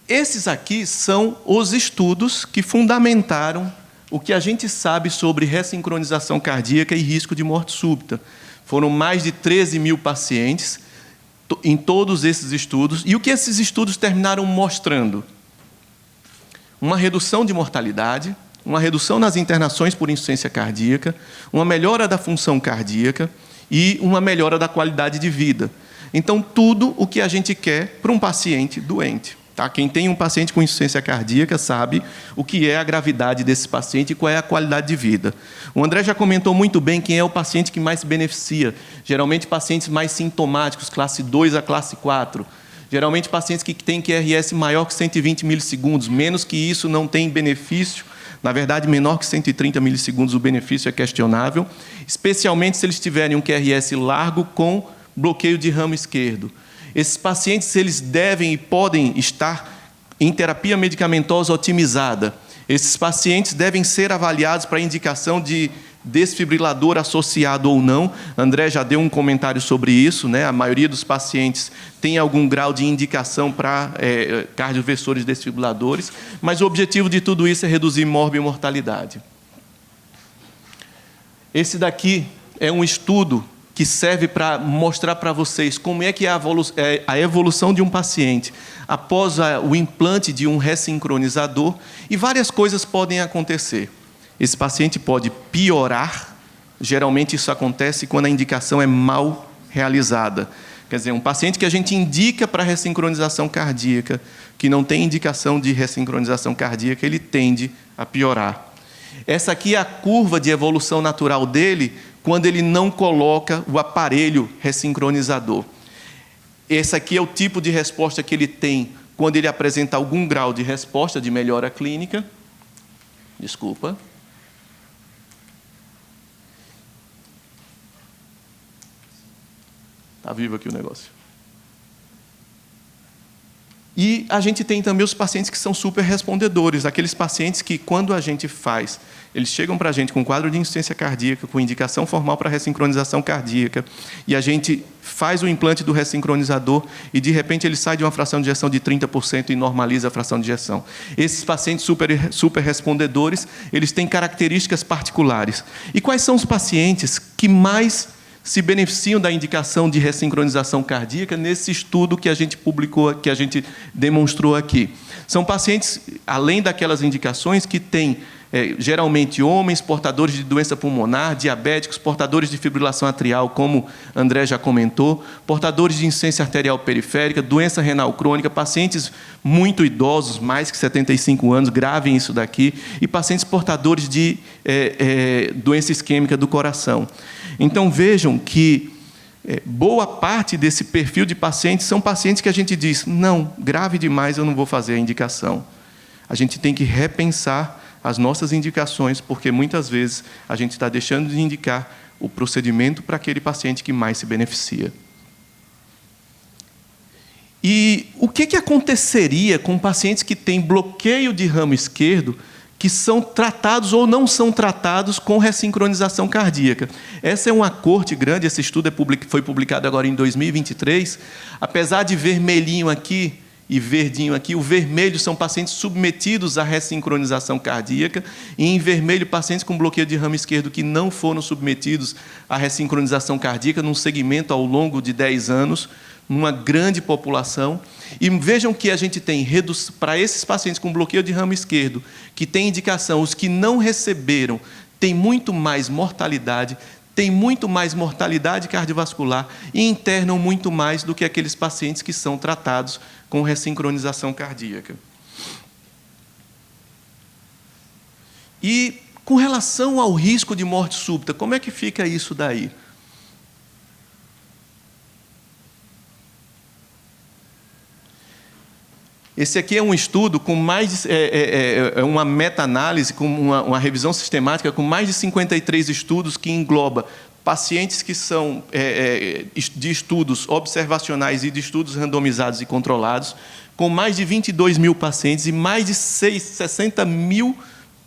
esses aqui são os estudos que fundamentaram o que a gente sabe sobre ressincronização cardíaca e risco de morte súbita. Foram mais de 13 mil pacientes em todos esses estudos. E o que esses estudos terminaram mostrando? Uma redução de mortalidade, uma redução nas internações por insuficiência cardíaca, uma melhora da função cardíaca e uma melhora da qualidade de vida. Então, tudo o que a gente quer para um paciente doente. Tá? Quem tem um paciente com insuficiência cardíaca sabe o que é a gravidade desse paciente e qual é a qualidade de vida. O André já comentou muito bem quem é o paciente que mais se beneficia. Geralmente, pacientes mais sintomáticos, classe 2 a classe 4. Geralmente, pacientes que têm QRS maior que 120 milissegundos. Menos que isso não tem benefício. Na verdade, menor que 130 milissegundos, o benefício é questionável. Especialmente se eles tiverem um QRS largo com bloqueio de ramo esquerdo. Esses pacientes, eles devem e podem estar em terapia medicamentosa otimizada. Esses pacientes devem ser avaliados para indicação de desfibrilador associado ou não. André já deu um comentário sobre isso, né? A maioria dos pacientes tem algum grau de indicação para cardioversores desfibriladores, mas o objetivo de tudo isso é reduzir morbimortalidade. Esse daqui é um estudo que serve para mostrar para vocês como é que é a evolução de um paciente após o implante de um ressincronizador, e várias coisas podem acontecer. Esse paciente pode piorar, geralmente isso acontece quando a indicação é mal realizada. Quer dizer, um paciente que a gente indica para ressincronização cardíaca, que não tem indicação de ressincronização cardíaca, ele tende a piorar. Essa aqui é a curva de evolução natural dele, quando ele não coloca o aparelho ressincronizador. Esse aqui é o tipo de resposta que ele tem quando ele apresenta algum grau de resposta de melhora clínica. Desculpa. Está vivo aqui o negócio. E a gente tem também os pacientes que são super respondedores, aqueles pacientes que, quando a gente faz, eles chegam para a gente com quadro de insuficiência cardíaca, com indicação formal para ressincronização cardíaca, e a gente faz o implante do ressincronizador e, de repente, ele sai de uma fração de ejeção de 30% e normaliza a fração de ejeção. Esses pacientes super respondedores, eles têm características particulares. E quais são os pacientes que mais se beneficiam da indicação de ressincronização cardíaca nesse estudo que a gente publicou, que a gente demonstrou aqui? São pacientes, além daquelas indicações, que têm, geralmente, homens portadores de doença pulmonar, diabéticos, portadores de fibrilação atrial, como André já comentou, portadores de insuficiência arterial periférica, doença renal crônica, pacientes muito idosos, mais que 75 anos, gravem isso daqui, e pacientes portadores de doença isquêmica do coração. Então, vejam que boa parte desse perfil de pacientes são pacientes que a gente diz, não, grave demais, eu não vou fazer a indicação. A gente tem que repensar as nossas indicações, porque muitas vezes a gente está deixando de indicar o procedimento para aquele paciente que mais se beneficia. E o que aconteceria com pacientes que têm bloqueio de ramo esquerdo, que são tratados ou não são tratados com ressincronização cardíaca? Essa é uma corte grande, esse estudo foi publicado agora em 2023. Apesar de vermelhinho aqui e verdinho aqui, o vermelho são pacientes submetidos à ressincronização cardíaca, e em vermelho, pacientes com bloqueio de ramo esquerdo que não foram submetidos à ressincronização cardíaca, num segmento ao longo de 10 anos, numa grande população. E vejam que a gente tem, para esses pacientes com bloqueio de ramo esquerdo, que tem indicação, os que não receberam têm muito mais mortalidade, têm muito mais mortalidade cardiovascular e internam muito mais do que aqueles pacientes que são tratados com ressincronização cardíaca. E com relação ao risco de morte súbita, como é que fica isso daí? Esse aqui é um estudo com mais uma meta-análise, com uma revisão sistemática com mais de 53 estudos que engloba pacientes que são de estudos observacionais e de estudos randomizados e controlados, com mais de 22 mil pacientes e mais de 60 mil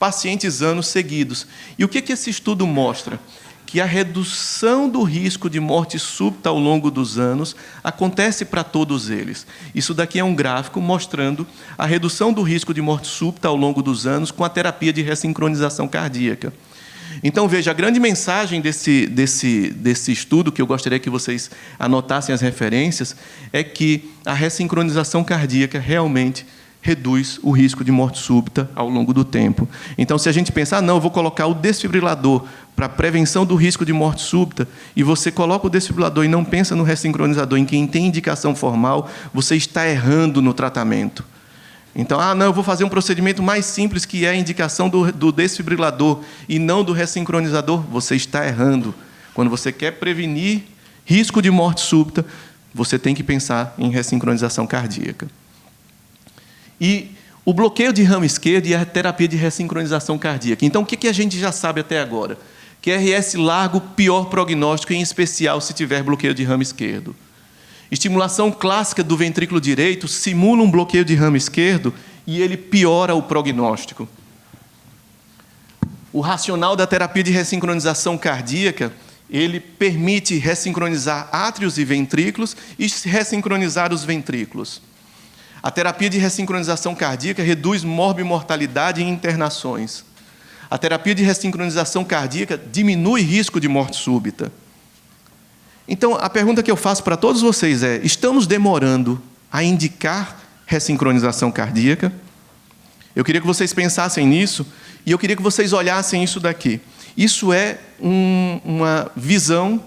pacientes anos seguidos. E o que esse estudo mostra? Que a redução do risco de morte súbita ao longo dos anos acontece para todos eles. Isso daqui é um gráfico mostrando a redução do risco de morte súbita ao longo dos anos com a terapia de ressincronização cardíaca. Então, veja, a grande mensagem desse estudo, que eu gostaria que vocês anotassem as referências, é que a ressincronização cardíaca realmente reduz o risco de morte súbita ao longo do tempo. Então, se a gente pensar, não, eu vou colocar o desfibrilador para prevenção do risco de morte súbita, e você coloca o desfibrilador e não pensa no ressincronizador em quem tem indicação formal, você está errando no tratamento. Então, não, eu vou fazer um procedimento mais simples, que é a indicação do desfibrilador e não do ressincronizador. Você está errando. Quando você quer prevenir risco de morte súbita, você tem que pensar em ressincronização cardíaca. E o bloqueio de ramo esquerdo e a terapia de ressincronização cardíaca. Então, o que a gente já sabe até agora? Que RS largo, pior prognóstico, em especial se tiver bloqueio de ramo esquerdo. Estimulação clássica do ventrículo direito simula um bloqueio de ramo esquerdo e ele piora o prognóstico. O racional da terapia de ressincronização cardíaca, ele permite ressincronizar átrios e ventrículos e ressincronizar os ventrículos. A terapia de ressincronização cardíaca reduz morbimortalidade e internações. A terapia de ressincronização cardíaca diminui risco de morte súbita. Então, a pergunta que eu faço para todos vocês é: estamos demorando a indicar ressincronização cardíaca? Eu queria que vocês pensassem nisso e eu queria que vocês olhassem isso daqui. Isso é uma visão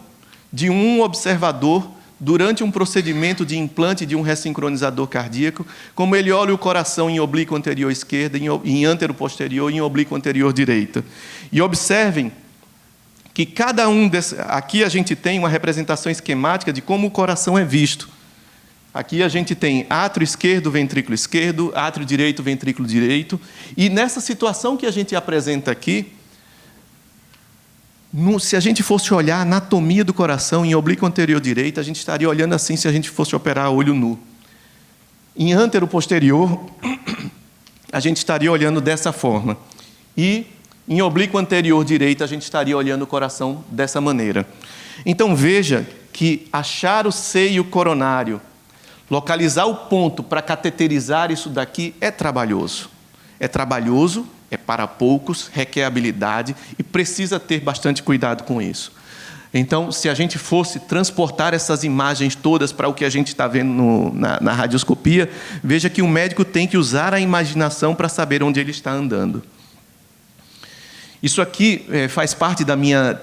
de um observador durante um procedimento de implante de um ressincronizador cardíaco, como ele olha o coração em oblíquo anterior esquerda, em antero posterior e em oblíquo anterior direita. E observem que cada um desses... Aqui a gente tem uma representação esquemática de como o coração é visto. Aqui a gente tem átrio esquerdo, átrio direito, ventrículo direito. E nessa situação que a gente apresenta aqui, se a gente fosse olhar a anatomia do coração em oblíquo anterior direito, a gente estaria olhando assim se a gente fosse operar a olho nu. Em antero posterior, a gente estaria olhando dessa forma. E em oblíquo anterior direito, a gente estaria olhando o coração dessa maneira. Então, veja que achar o seio coronário, localizar o ponto para cateterizar isso daqui é trabalhoso. É trabalhoso, é para poucos, requer habilidade e precisa ter bastante cuidado com isso. Então, se a gente fosse transportar essas imagens todas para o que a gente está vendo na radioscopia, veja que o médico tem que usar a imaginação para saber onde ele está andando. Isso aqui faz parte da minha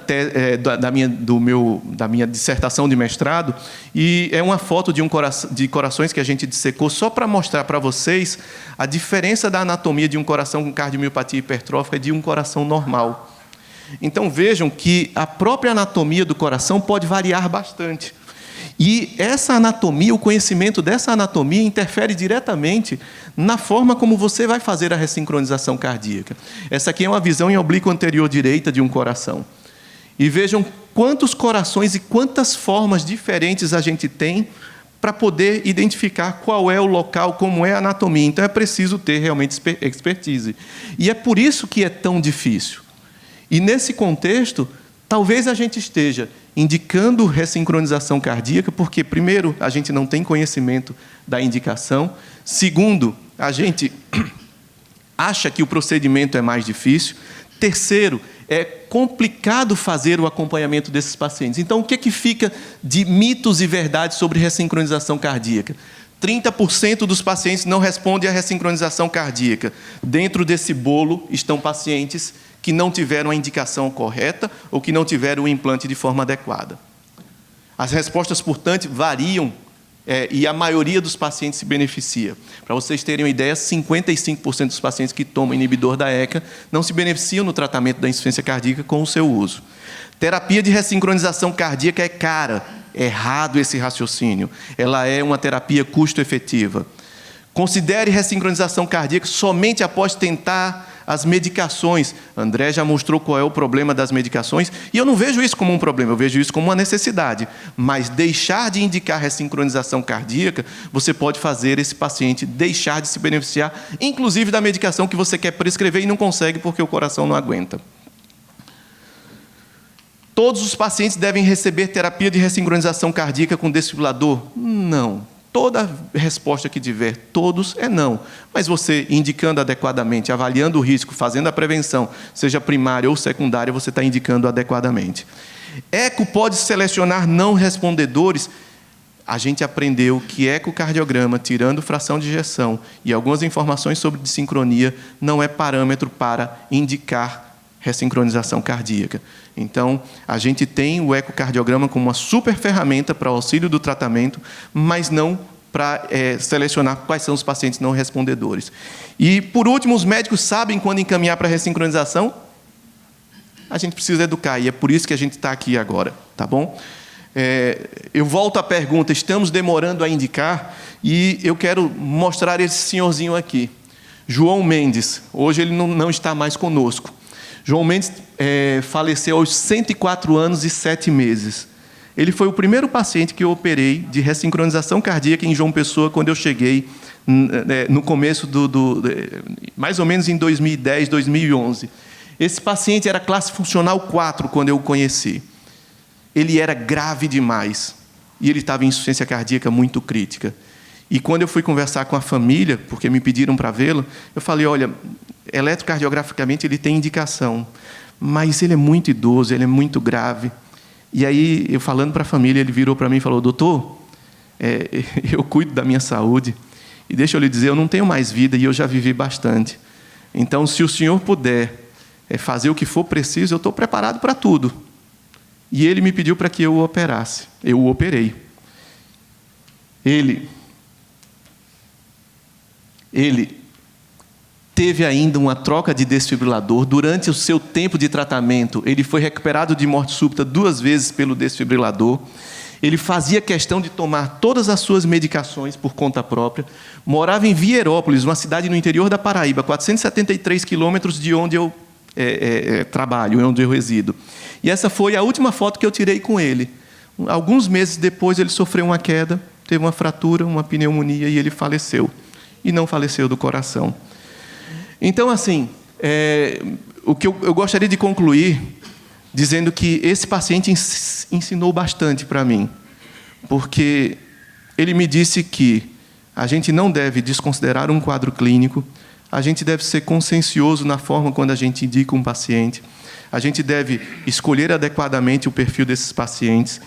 dissertação de mestrado e é uma foto de corações que a gente dissecou só para mostrar para vocês a diferença da anatomia de um coração com cardiomiopatia hipertrófica e de um coração normal. Então, vejam que a própria anatomia do coração pode variar bastante. E essa anatomia, o conhecimento dessa anatomia interfere diretamente na forma como você vai fazer a ressincronização cardíaca. Essa aqui é uma visão em oblíquo anterior direita de um coração. E vejam quantos corações e quantas formas diferentes a gente tem para poder identificar qual é o local, como é a anatomia. Então, é preciso ter realmente expertise. E é por isso que é tão difícil. E, nesse contexto, talvez a gente esteja indicando ressincronização cardíaca, porque, primeiro, a gente não tem conhecimento da indicação. Segundo, a gente acha que o procedimento é mais difícil. Terceiro, é complicado fazer o acompanhamento desses pacientes. Então, o que fica de mitos e verdades sobre ressincronização cardíaca? 30% dos pacientes não respondem à ressincronização cardíaca. Dentro desse bolo estão pacientes que não tiveram a indicação correta ou que não tiveram o implante de forma adequada. As respostas, portanto, variam e a maioria dos pacientes se beneficia. Para vocês terem uma ideia, 55% dos pacientes que tomam inibidor da ECA não se beneficiam no tratamento da insuficiência cardíaca com o seu uso. Terapia de ressincronização cardíaca é cara. Errado esse raciocínio. Ela é uma terapia custo-efetiva. Considere ressincronização cardíaca somente após tentar as medicações. André já mostrou qual é o problema das medicações, e eu não vejo isso como um problema, eu vejo isso como uma necessidade. Mas deixar de indicar ressincronização cardíaca, você pode fazer esse paciente deixar de se beneficiar, inclusive da medicação que você quer prescrever e não consegue porque o coração não aguenta. Todos os pacientes devem receber terapia de ressincronização cardíaca com desfibrilador? Não. Toda resposta que tiver, todos, é não. Mas você, indicando adequadamente, avaliando o risco, fazendo a prevenção, seja primária ou secundária, você está indicando adequadamente. Eco pode selecionar não respondedores. A gente aprendeu que ecocardiograma, tirando fração de ejeção e algumas informações sobre dissincronia, não é parâmetro para indicar ressincronização cardíaca. Então, a gente tem o ecocardiograma como uma super ferramenta para auxílio do tratamento, mas não para selecionar quais são os pacientes não respondedores. E, por último, os médicos sabem quando encaminhar para ressincronização? A gente precisa educar, e é por isso que a gente está aqui agora, tá bom? Eu volto à pergunta, estamos demorando a indicar, e eu quero mostrar esse senhorzinho aqui. João Mendes, hoje ele não está mais conosco. João Mendes faleceu aos 104 anos e 7 meses. Ele foi o primeiro paciente que eu operei de ressincronização cardíaca em João Pessoa quando eu cheguei no começo mais ou menos em 2010, 2011. Esse paciente era classe funcional 4 quando eu o conheci. Ele era grave demais e ele estava em insuficiência cardíaca muito crítica. E quando eu fui conversar com a família, porque me pediram para vê-lo, eu falei, olha, eletrocardiograficamente ele tem indicação, mas ele é muito idoso, ele é muito grave. E aí, eu falando para a família, ele virou para mim e falou, doutor, eu cuido da minha saúde, e deixa eu lhe dizer, eu não tenho mais vida e eu já vivi bastante. Então, se o senhor puder fazer o que for preciso, eu estou preparado para tudo. E ele me pediu para que eu o operasse. Eu o operei. Ele teve ainda uma troca de desfibrilador. Durante o seu tempo de tratamento, ele foi recuperado de morte súbita 2 vezes pelo desfibrilador. Ele fazia questão de tomar todas as suas medicações por conta própria. Morava em Vierópolis, uma cidade no interior da Paraíba, 473 quilômetros de onde eu trabalho, onde eu resido. E essa foi a última foto que eu tirei com ele. Alguns meses depois, ele sofreu uma queda, teve uma fratura, uma pneumonia e ele faleceu. E não faleceu do coração. Então, assim, o que eu gostaria de concluir dizendo que esse paciente ensinou bastante para mim, porque ele me disse que a gente não deve desconsiderar um quadro clínico, a gente deve ser consciencioso na forma quando a gente indica um paciente, a gente deve escolher adequadamente o perfil desses pacientes.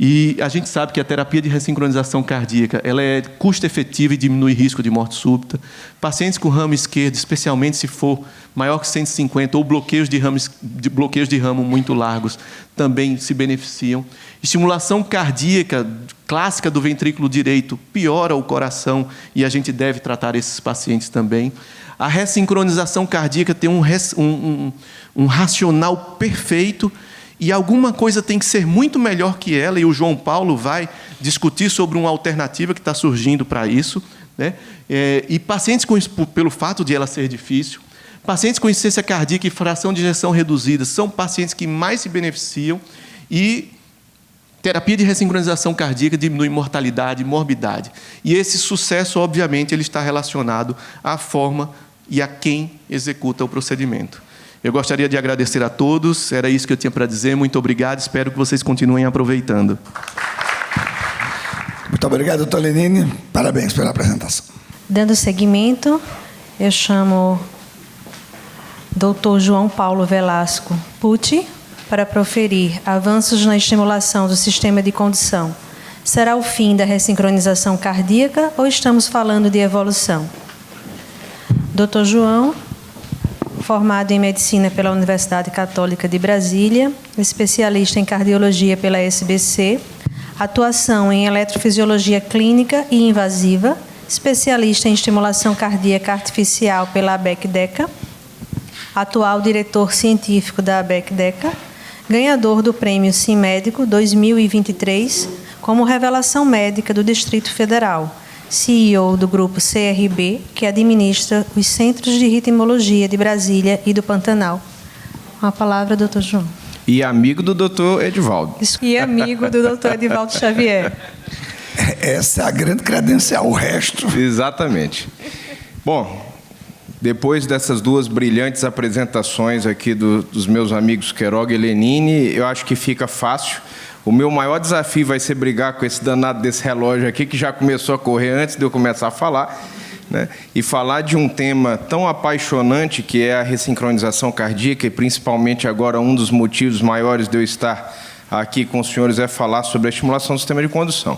E a gente sabe que a terapia de ressincronização cardíaca ela é custo-efetiva e diminui risco de morte súbita. Pacientes com ramo esquerdo, especialmente se for maior que 150 ou bloqueios de ramo muito largos, também se beneficiam. Estimulação cardíaca clássica do ventrículo direito piora o coração e a gente deve tratar esses pacientes também. A ressincronização cardíaca tem um racional perfeito, e alguma coisa tem que ser muito melhor que ela, e o João Paulo vai discutir sobre uma alternativa que está surgindo para isso, né? E pacientes pelo fato de ela ser difícil, pacientes com insuficiência cardíaca e fração de ejeção reduzida são pacientes que mais se beneficiam, e terapia de ressincronização cardíaca diminui mortalidade e morbidade. E esse sucesso, obviamente, ele está relacionado à forma e a quem executa o procedimento. Eu gostaria de agradecer a todos, era isso que eu tinha para dizer, muito obrigado, espero que vocês continuem aproveitando. Muito obrigado, doutor Lenine, parabéns pela apresentação. Dando seguimento, eu chamo doutor João Paulo Velasco Pucci para proferir avanços na estimulação do sistema de condução. Será o fim da ressincronização cardíaca ou estamos falando de evolução? Doutor João, formado em Medicina pela Universidade Católica de Brasília, especialista em Cardiologia pela SBC, atuação em Eletrofisiologia Clínica e Invasiva, especialista em Estimulação Cardíaca Artificial pela ABEC-DECA, atual diretor científico da ABEC-DECA, ganhador do Prêmio Sim Médico 2023 como revelação médica do Distrito Federal, CEO do grupo CRB, que administra os Centros de Ritmologia de Brasília e do Pantanal. Com a palavra, doutor João. E amigo do doutor Edivaldo. E amigo do doutor Edivaldo Xavier. Essa é a grande credencial, o resto. Exatamente. Bom, depois dessas duas brilhantes apresentações aqui dos meus amigos Queiroga e Lenine, eu acho que fica fácil. O meu maior desafio vai ser brigar com esse danado desse relógio aqui, que já começou a correr antes de eu começar a falar, né? E falar de um tema tão apaixonante que é a ressincronização cardíaca, e principalmente agora um dos motivos maiores de eu estar aqui com os senhores é falar sobre a estimulação do sistema de condução.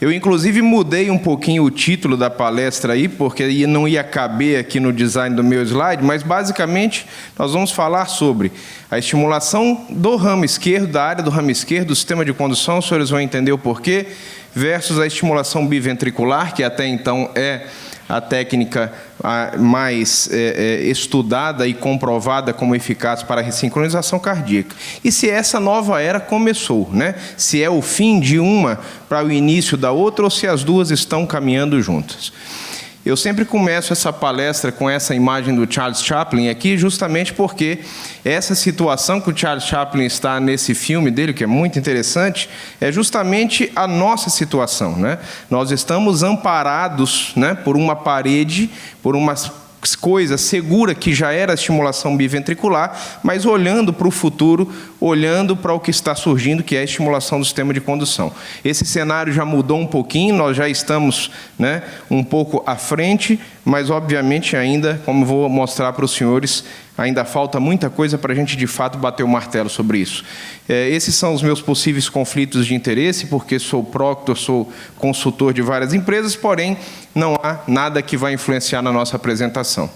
Eu, inclusive, mudei um pouquinho o título da palestra aí, porque não ia caber aqui no design do meu slide, mas, basicamente, nós vamos falar sobre a estimulação do ramo esquerdo, da área do ramo esquerdo, do sistema de condução, os senhores vão entender o porquê, versus a estimulação biventricular, que até então é a técnica mais estudada e comprovada como eficaz para a ressincronização cardíaca. E se essa nova era começou, né? Se é o fim de uma para o início da outra, ou se as duas estão caminhando juntas. Eu sempre começo essa palestra com essa imagem do Charles Chaplin aqui, justamente porque essa situação que o Charles Chaplin está nesse filme dele, que é muito interessante, é justamente a nossa situação, né? Nós estamos amparados, né, por uma parede, por uma coisa segura que já era a estimulação biventricular, mas olhando para o futuro, olhando para o que está surgindo, que é a estimulação do sistema de condução. Esse cenário já mudou um pouquinho, nós já estamos, né, um pouco à frente, mas obviamente ainda, como vou mostrar para os senhores, ainda falta muita coisa para a gente de fato bater o martelo sobre isso. Esses são os meus possíveis conflitos de interesse, porque sou proctor, sou consultor de várias empresas, porém não há nada que vai influenciar na nossa apresentação.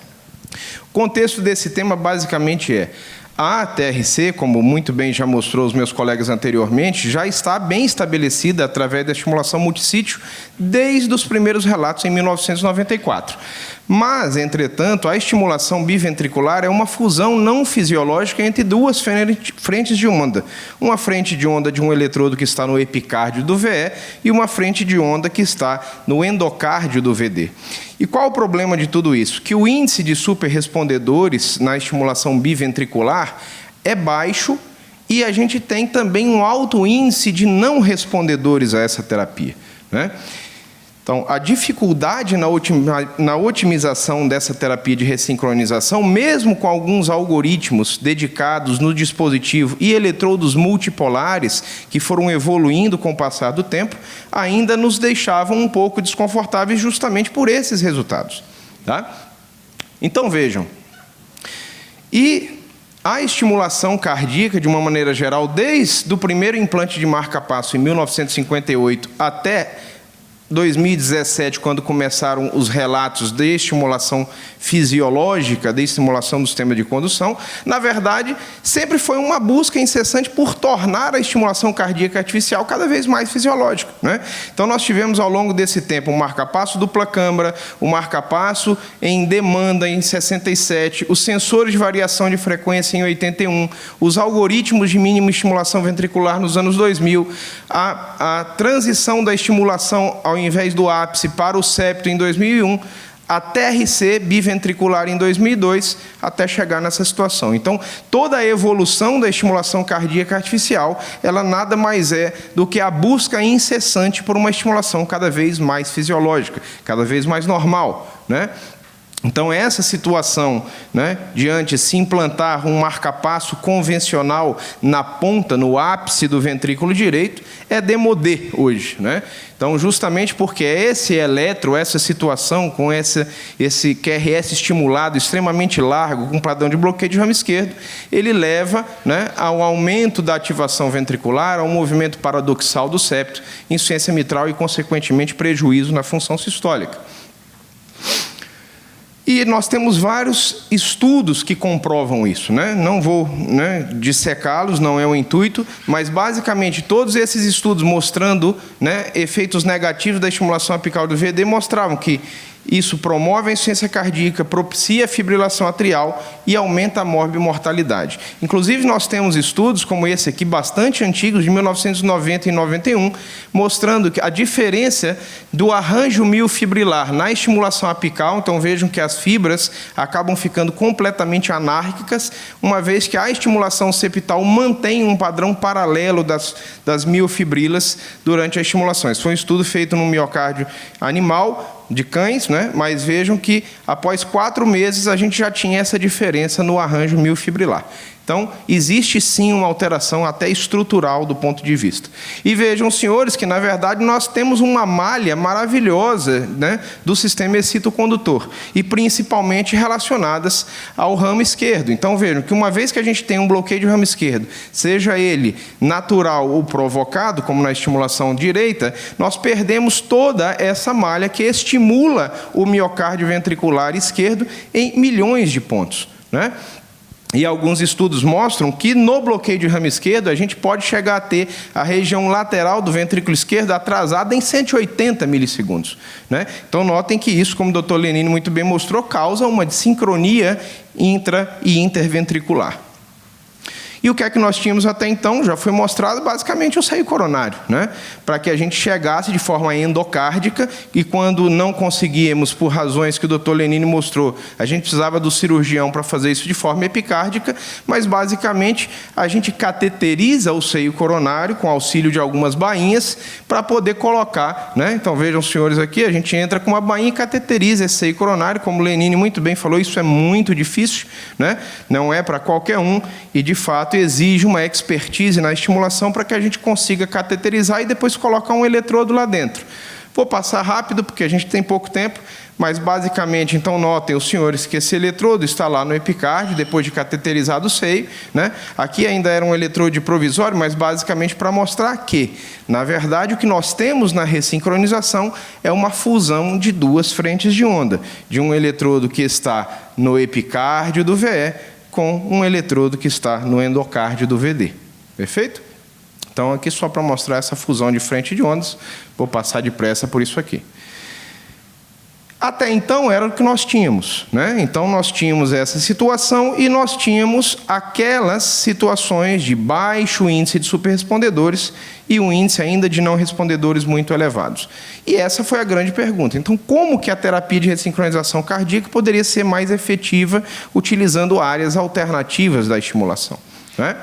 O contexto desse tema basicamente é: a TRC, como muito bem já mostrou os meus colegas anteriormente, já está bem estabelecida através da estimulação multissítio desde os primeiros relatos em 1994. Mas, entretanto, a estimulação biventricular é uma fusão não fisiológica entre duas frentes de onda. Uma frente de onda de um eletrodo que está no epicárdio do VE e uma frente de onda que está no endocárdio do VD. E qual o problema de tudo isso? Que o índice de superrespondedores na estimulação biventricular é baixo e a gente tem também um alto índice de não respondedores a essa terapia, né? Então, a dificuldade na otimização dessa terapia de ressincronização, mesmo com alguns algoritmos dedicados no dispositivo e eletrodos multipolares, que foram evoluindo com o passar do tempo, ainda nos deixavam um pouco desconfortáveis justamente por esses resultados, tá? Então, vejam. E a estimulação cardíaca, de uma maneira geral, desde o primeiro implante de marca-passo em 1958 até 2017, quando começaram os relatos de estimulação fisiológica, de estimulação do sistema de condução, na verdade, sempre foi uma busca incessante por tornar a estimulação cardíaca artificial cada vez mais fisiológica, né? Então, nós tivemos ao longo desse tempo o marca-passo dupla câmara, o marca-passo em demanda em 67, os sensores de variação de frequência em 81, os algoritmos de mínima estimulação ventricular nos anos 2000, a transição da estimulação ao invés do ápice para o septo em 2001, a TRC biventricular em 2002, até chegar nessa situação. Então, toda a evolução da estimulação cardíaca artificial, ela nada mais é do que a busca incessante por uma estimulação cada vez mais fisiológica, cada vez mais normal, né? Então, essa situação, né, diante se implantar um marca-passo convencional na ponta, no ápice do ventrículo direito, é demodé hoje, né? Então, justamente porque esse essa situação com esse QRS estimulado extremamente largo, com padrão de bloqueio de ramo esquerdo, ele leva, né, ao aumento da ativação ventricular, ao movimento paradoxal do septo, insuficiência mitral e, consequentemente, prejuízo na função sistólica. E nós temos vários estudos que comprovam isso, né? Não vou, né, dissecá-los, não é o intuito, mas basicamente todos esses estudos mostrando, né, efeitos negativos da estimulação apical do VD mostravam que isso promove a insuficiência cardíaca, propicia a fibrilação atrial e aumenta a morbimortalidade. Inclusive, nós temos estudos como esse aqui, bastante antigos, de 1990 e 91, mostrando que a diferença do arranjo miofibrilar na estimulação apical. Então, vejam que as fibras acabam ficando completamente anárquicas, uma vez que a estimulação septal mantém um padrão paralelo das miofibrilas durante a estimulação. Esse foi um estudo feito no miocárdio animal, de cães, né? Mas vejam que após 4 meses a gente já tinha essa diferença no arranjo miofibrilar. Então, existe sim uma alteração até estrutural do ponto de vista. E vejam, senhores, que na verdade nós temos uma malha maravilhosa, né, do sistema excitocondutor, e principalmente relacionadas ao ramo esquerdo. Então, vejam que uma vez que a gente tem um bloqueio de ramo esquerdo, seja ele natural ou provocado, como na estimulação direita, nós perdemos toda essa malha que estimula o miocárdio ventricular esquerdo em milhões de pontos, né? E alguns estudos mostram que no bloqueio de ramo esquerdo a gente pode chegar a ter a região lateral do ventrículo esquerdo atrasada em 180 milissegundos, né? Então notem que isso, como o Dr. Lenini muito bem mostrou, causa uma desincronia intra- e interventricular. E o que é que nós tínhamos até então? Já foi mostrado basicamente o seio coronário, né? Para que a gente chegasse de forma endocárdica, e quando não conseguíamos, por razões que o Dr. Lenini mostrou, a gente precisava do cirurgião para fazer isso de forma epicárdica, mas basicamente a gente cateteriza o seio coronário com auxílio de algumas bainhas para poder colocar, né? Então vejam, senhores, aqui a gente entra com uma bainha e cateteriza esse seio coronário, como o Lenini muito bem falou, isso é muito difícil, né? Não é para qualquer um, e de fato exige uma expertise na estimulação para que a gente consiga cateterizar e depois colocar um eletrodo lá dentro. Vou passar rápido porque a gente tem pouco tempo, mas basicamente, então notem os senhores que esse eletrodo está lá no epicárdio, depois de cateterizado o seio, né? Aqui ainda era um eletrodo provisório, mas basicamente para mostrar que, na verdade, o que nós temos na ressincronização é uma fusão de 2 frentes de onda, de um eletrodo que está no epicárdio do VE com um eletrodo que está no endocárdio do VD. Perfeito? Então, aqui só para mostrar essa fusão de frente de ondas, vou passar depressa por isso aqui. Até então, era o que nós tínhamos, né? Então, nós tínhamos essa situação e nós tínhamos aquelas situações de baixo índice de superrespondedores e um índice ainda de não respondedores muito elevados. E essa foi a grande pergunta. Então, como que a terapia de ressincronização cardíaca poderia ser mais efetiva utilizando áreas alternativas da estimulação, né?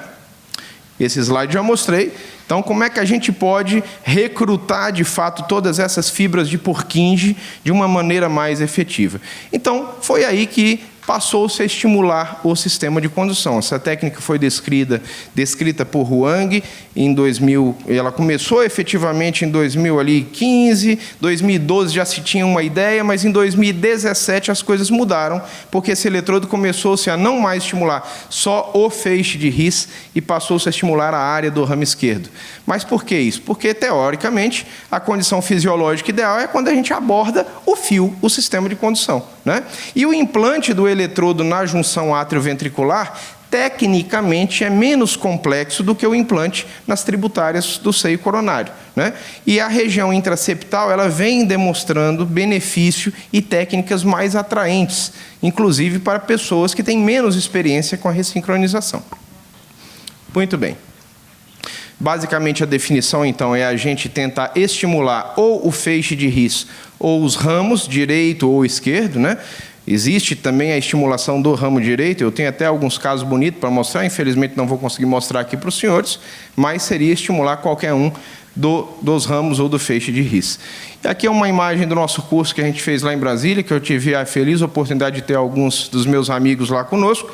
Esse slide já mostrei. Então, como é que a gente pode recrutar, de fato, todas essas fibras de Purkinje de uma maneira mais efetiva? Então, foi aí que passou-se a estimular o sistema de condução. Essa técnica foi descrita por Huang em 2000, ela começou efetivamente em 2015, 2012 já se tinha uma ideia, mas em 2017 as coisas mudaram, porque esse eletrodo começou-se a não mais estimular só o feixe de His e passou-se a estimular a área do ramo esquerdo. Mas por que isso? Porque, teoricamente, a condição fisiológica ideal é quando a gente aborda o fio, o sistema de condução, né? E o implante do eletrodo na junção átrio-ventricular, tecnicamente, é menos complexo do que o implante nas tributárias do seio coronário, né? E a região intraseptal, ela vem demonstrando benefício e técnicas mais atraentes, inclusive para pessoas que têm menos experiência com a ressincronização. Muito bem. Basicamente, a definição, então, é a gente tentar estimular ou o feixe de His ou os ramos, direito ou esquerdo, né? Existe também a estimulação do ramo direito, eu tenho até alguns casos bonitos para mostrar, infelizmente não vou conseguir mostrar aqui para os senhores, mas seria estimular qualquer um dos ramos ou do feixe de His. E aqui é uma imagem do nosso curso que a gente fez lá em Brasília, que eu tive a feliz oportunidade de ter alguns dos meus amigos lá conosco,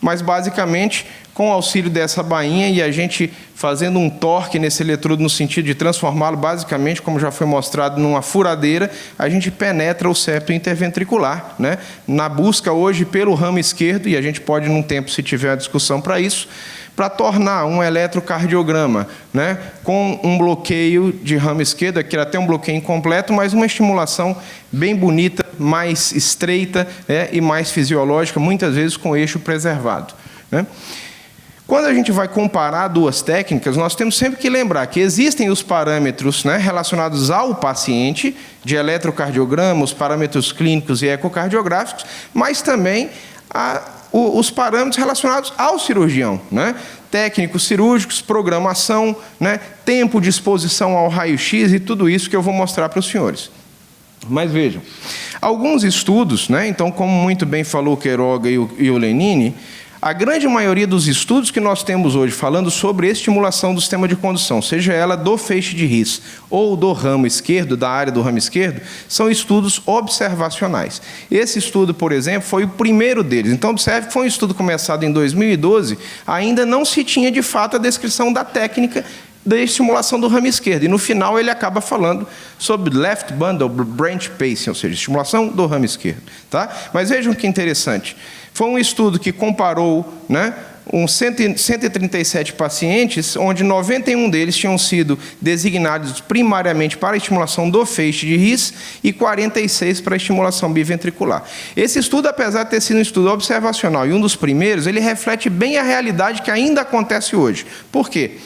mas basicamente com o auxílio dessa bainha e a gente fazendo um torque nesse eletrodo no sentido de transformá-lo basicamente, como já foi mostrado, numa furadeira, a gente penetra o septo interventricular, né? Na busca hoje pelo ramo esquerdo, e a gente pode num tempo, se tiver a discussão para isso, para tornar um eletrocardiograma, né, com um bloqueio de ramo esquerdo, aqui até um bloqueio incompleto, mas uma estimulação bem bonita mais estreita, e mais fisiológica, muitas vezes com o eixo preservado, né? Quando a gente vai comparar duas técnicas, nós temos sempre que lembrar que existem os parâmetros, né, relacionados ao paciente, de eletrocardiograma, os parâmetros clínicos e ecocardiográficos, mas também os parâmetros relacionados ao cirurgião, né? Técnicos cirúrgicos, programação, né? Tempo de exposição ao raio-x e tudo isso que eu vou mostrar para os senhores. Mas vejam, alguns estudos, né? Então, como muito bem falou o Queiroga e o Lenini, a grande maioria dos estudos que nós temos hoje falando sobre estimulação do sistema de condução, seja ela do feixe de His ou do ramo esquerdo, da área do ramo esquerdo, são estudos observacionais. Esse estudo, por exemplo, foi o primeiro deles. Então, observe que foi um estudo começado em 2012, ainda não se tinha de fato a descrição da técnica da estimulação do ramo esquerdo. E no final ele acaba falando sobre left bundle branch pacing, ou seja, estimulação do ramo esquerdo. Tá? Mas vejam que interessante. Foi um estudo que comparou, né, 137 pacientes, onde 91 deles tinham sido designados primariamente para a estimulação do feixe de His e 46 para a estimulação biventricular. Esse estudo, apesar de ter sido um estudo observacional e um dos primeiros, ele reflete bem a realidade que ainda acontece hoje. Por quê?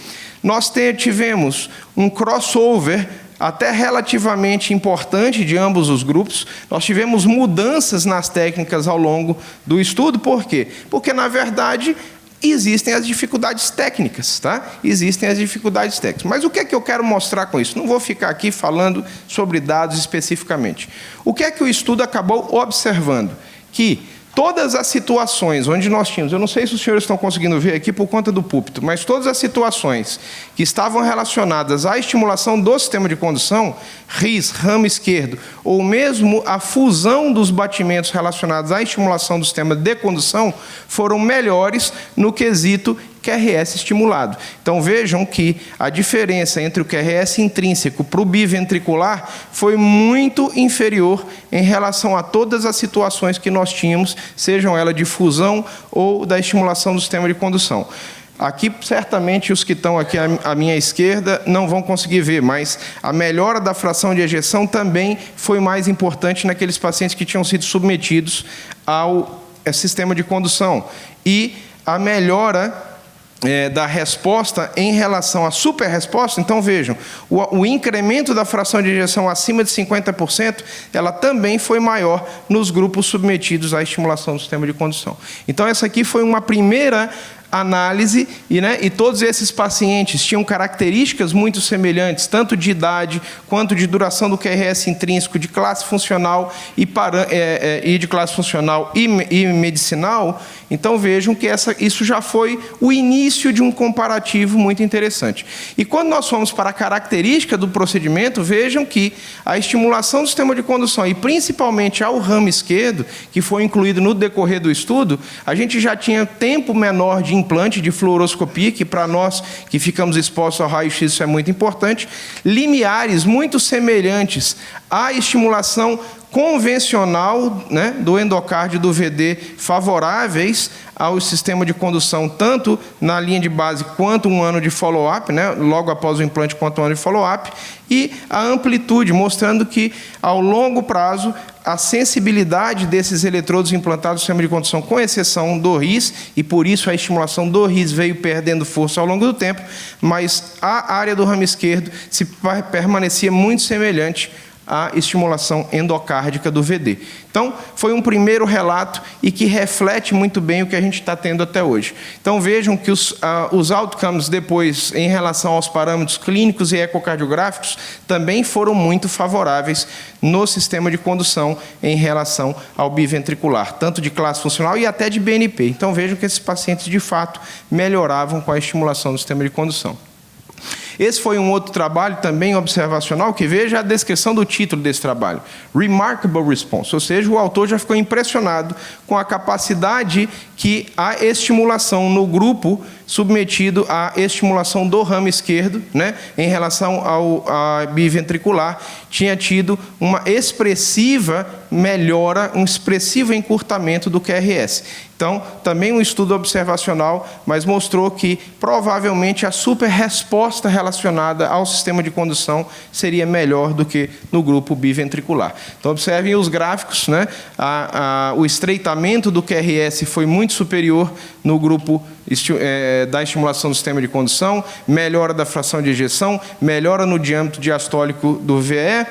Nós tivemos um crossover até relativamente importante de ambos os grupos. Nós tivemos mudanças nas técnicas ao longo do estudo. Por quê? Porque, na verdade, existem as dificuldades técnicas, tá? Existem as dificuldades técnicas. Mas o que é que eu quero mostrar com isso? Não vou ficar aqui falando sobre dados especificamente. O que é que o estudo acabou observando? Que todas as situações onde nós tínhamos, eu não sei se os senhores estão conseguindo ver aqui por conta do púlpito, mas todas as situações que estavam relacionadas à estimulação do sistema de condução, His, ramo esquerdo, ou mesmo a fusão dos batimentos relacionados à estimulação do sistema de condução, foram melhores no quesito QRS estimulado. Então vejam que a diferença entre o QRS intrínseco para o biventricular foi muito inferior em relação a todas as situações que nós tínhamos, sejam elas de fusão ou da estimulação do sistema de condução. Aqui, certamente, os que estão aqui à minha esquerda não vão conseguir ver, mas a melhora da fração de ejeção também foi mais importante naqueles pacientes que tinham sido submetidos ao sistema de condução. E a melhora da resposta em relação à superresposta, então vejam, o incremento da fração de ejeção acima de 50%, ela também foi maior nos grupos submetidos à estimulação do sistema de condução. Então essa aqui foi uma primeira análise, e todos esses pacientes tinham características muito semelhantes, tanto de idade, quanto de duração do QRS intrínseco, de classe funcional e de classe funcional e medicinal. Então vejam que isso já foi o início de um comparativo muito interessante. E quando nós fomos para a característica do procedimento, vejam que a estimulação do sistema de condução, e principalmente ao ramo esquerdo, que foi incluído no decorrer do estudo, a gente já tinha tempo menor de implante de fluoroscopia, que para nós que ficamos expostos ao raio-x isso é muito importante, limiares muito semelhantes à estimulação convencional, né, do endocárdio do VD, favoráveis ao sistema de condução, tanto na linha de base quanto um ano de follow-up, né, logo após o implante quanto um ano de follow-up, e a amplitude, mostrando que, ao longo prazo, a sensibilidade desses eletrodos implantados no sistema de condução, com exceção do RIS, e por isso a estimulação do RIS veio perdendo força ao longo do tempo, mas a área do ramo esquerdo permanecia muito semelhante à estimulação endocárdica do VD. Então, foi um primeiro relato e que reflete muito bem o que a gente está tendo até hoje. Então, vejam que os outcomes depois, em relação aos parâmetros clínicos e ecocardiográficos, também foram muito favoráveis no sistema de condução em relação ao biventricular, tanto de classe funcional e até de BNP. Então, vejam que esses pacientes, de fato, melhoravam com a estimulação do sistema de condução. Esse foi um outro trabalho também observacional, que veja a descrição do título desse trabalho. Remarkable Response, ou seja, o autor já ficou impressionado com a capacidade que a estimulação no grupo submetido à estimulação do ramo esquerdo, né, em relação à biventricular, tinha tido uma expressiva melhora, um expressivo encurtamento do QRS. Então, também um estudo observacional, mas mostrou que provavelmente a superresposta relacionada ao sistema de condução seria melhor do que no grupo biventricular. Então, observem os gráficos, né? O estreitamento do QRS foi muito superior no grupo da estimulação do sistema de condução, melhora da fração de ejeção, melhora no diâmetro diastólico do VE,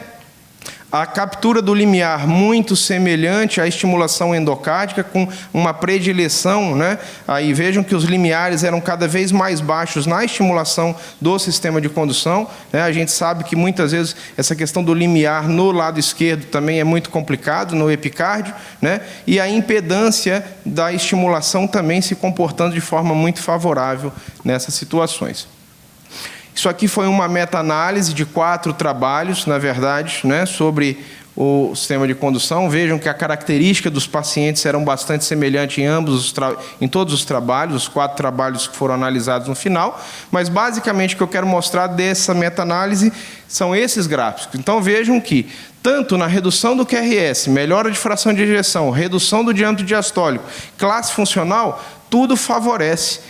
a captura do limiar muito semelhante à estimulação endocárdica, com uma predileção, né? Aí vejam que os limiares eram cada vez mais baixos na estimulação do sistema de condução, né? A gente sabe que muitas vezes essa questão do limiar no lado esquerdo também é muito complicado, no epicárdio, né? E a impedância da estimulação também se comportando de forma muito favorável nessas situações. Isso aqui foi uma meta-análise de 4 trabalhos, na verdade, né, sobre o sistema de condução. Vejam que a característica dos pacientes eram bastante semelhante em todos os trabalhos, os 4 trabalhos que foram analisados no final, mas basicamente o que eu quero mostrar dessa meta-análise são esses gráficos. Então vejam que tanto na redução do QRS, melhora de fração de ejeção, redução do diâmetro diastólico, classe funcional, tudo favorece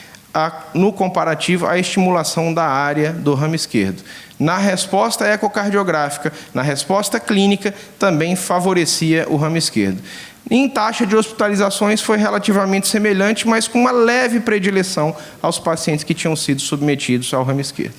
no comparativo à estimulação da área do ramo esquerdo. Na resposta ecocardiográfica, na resposta clínica, também favorecia o ramo esquerdo. Em taxa de hospitalizações foi relativamente semelhante, mas com uma leve predileção aos pacientes que tinham sido submetidos ao ramo esquerdo.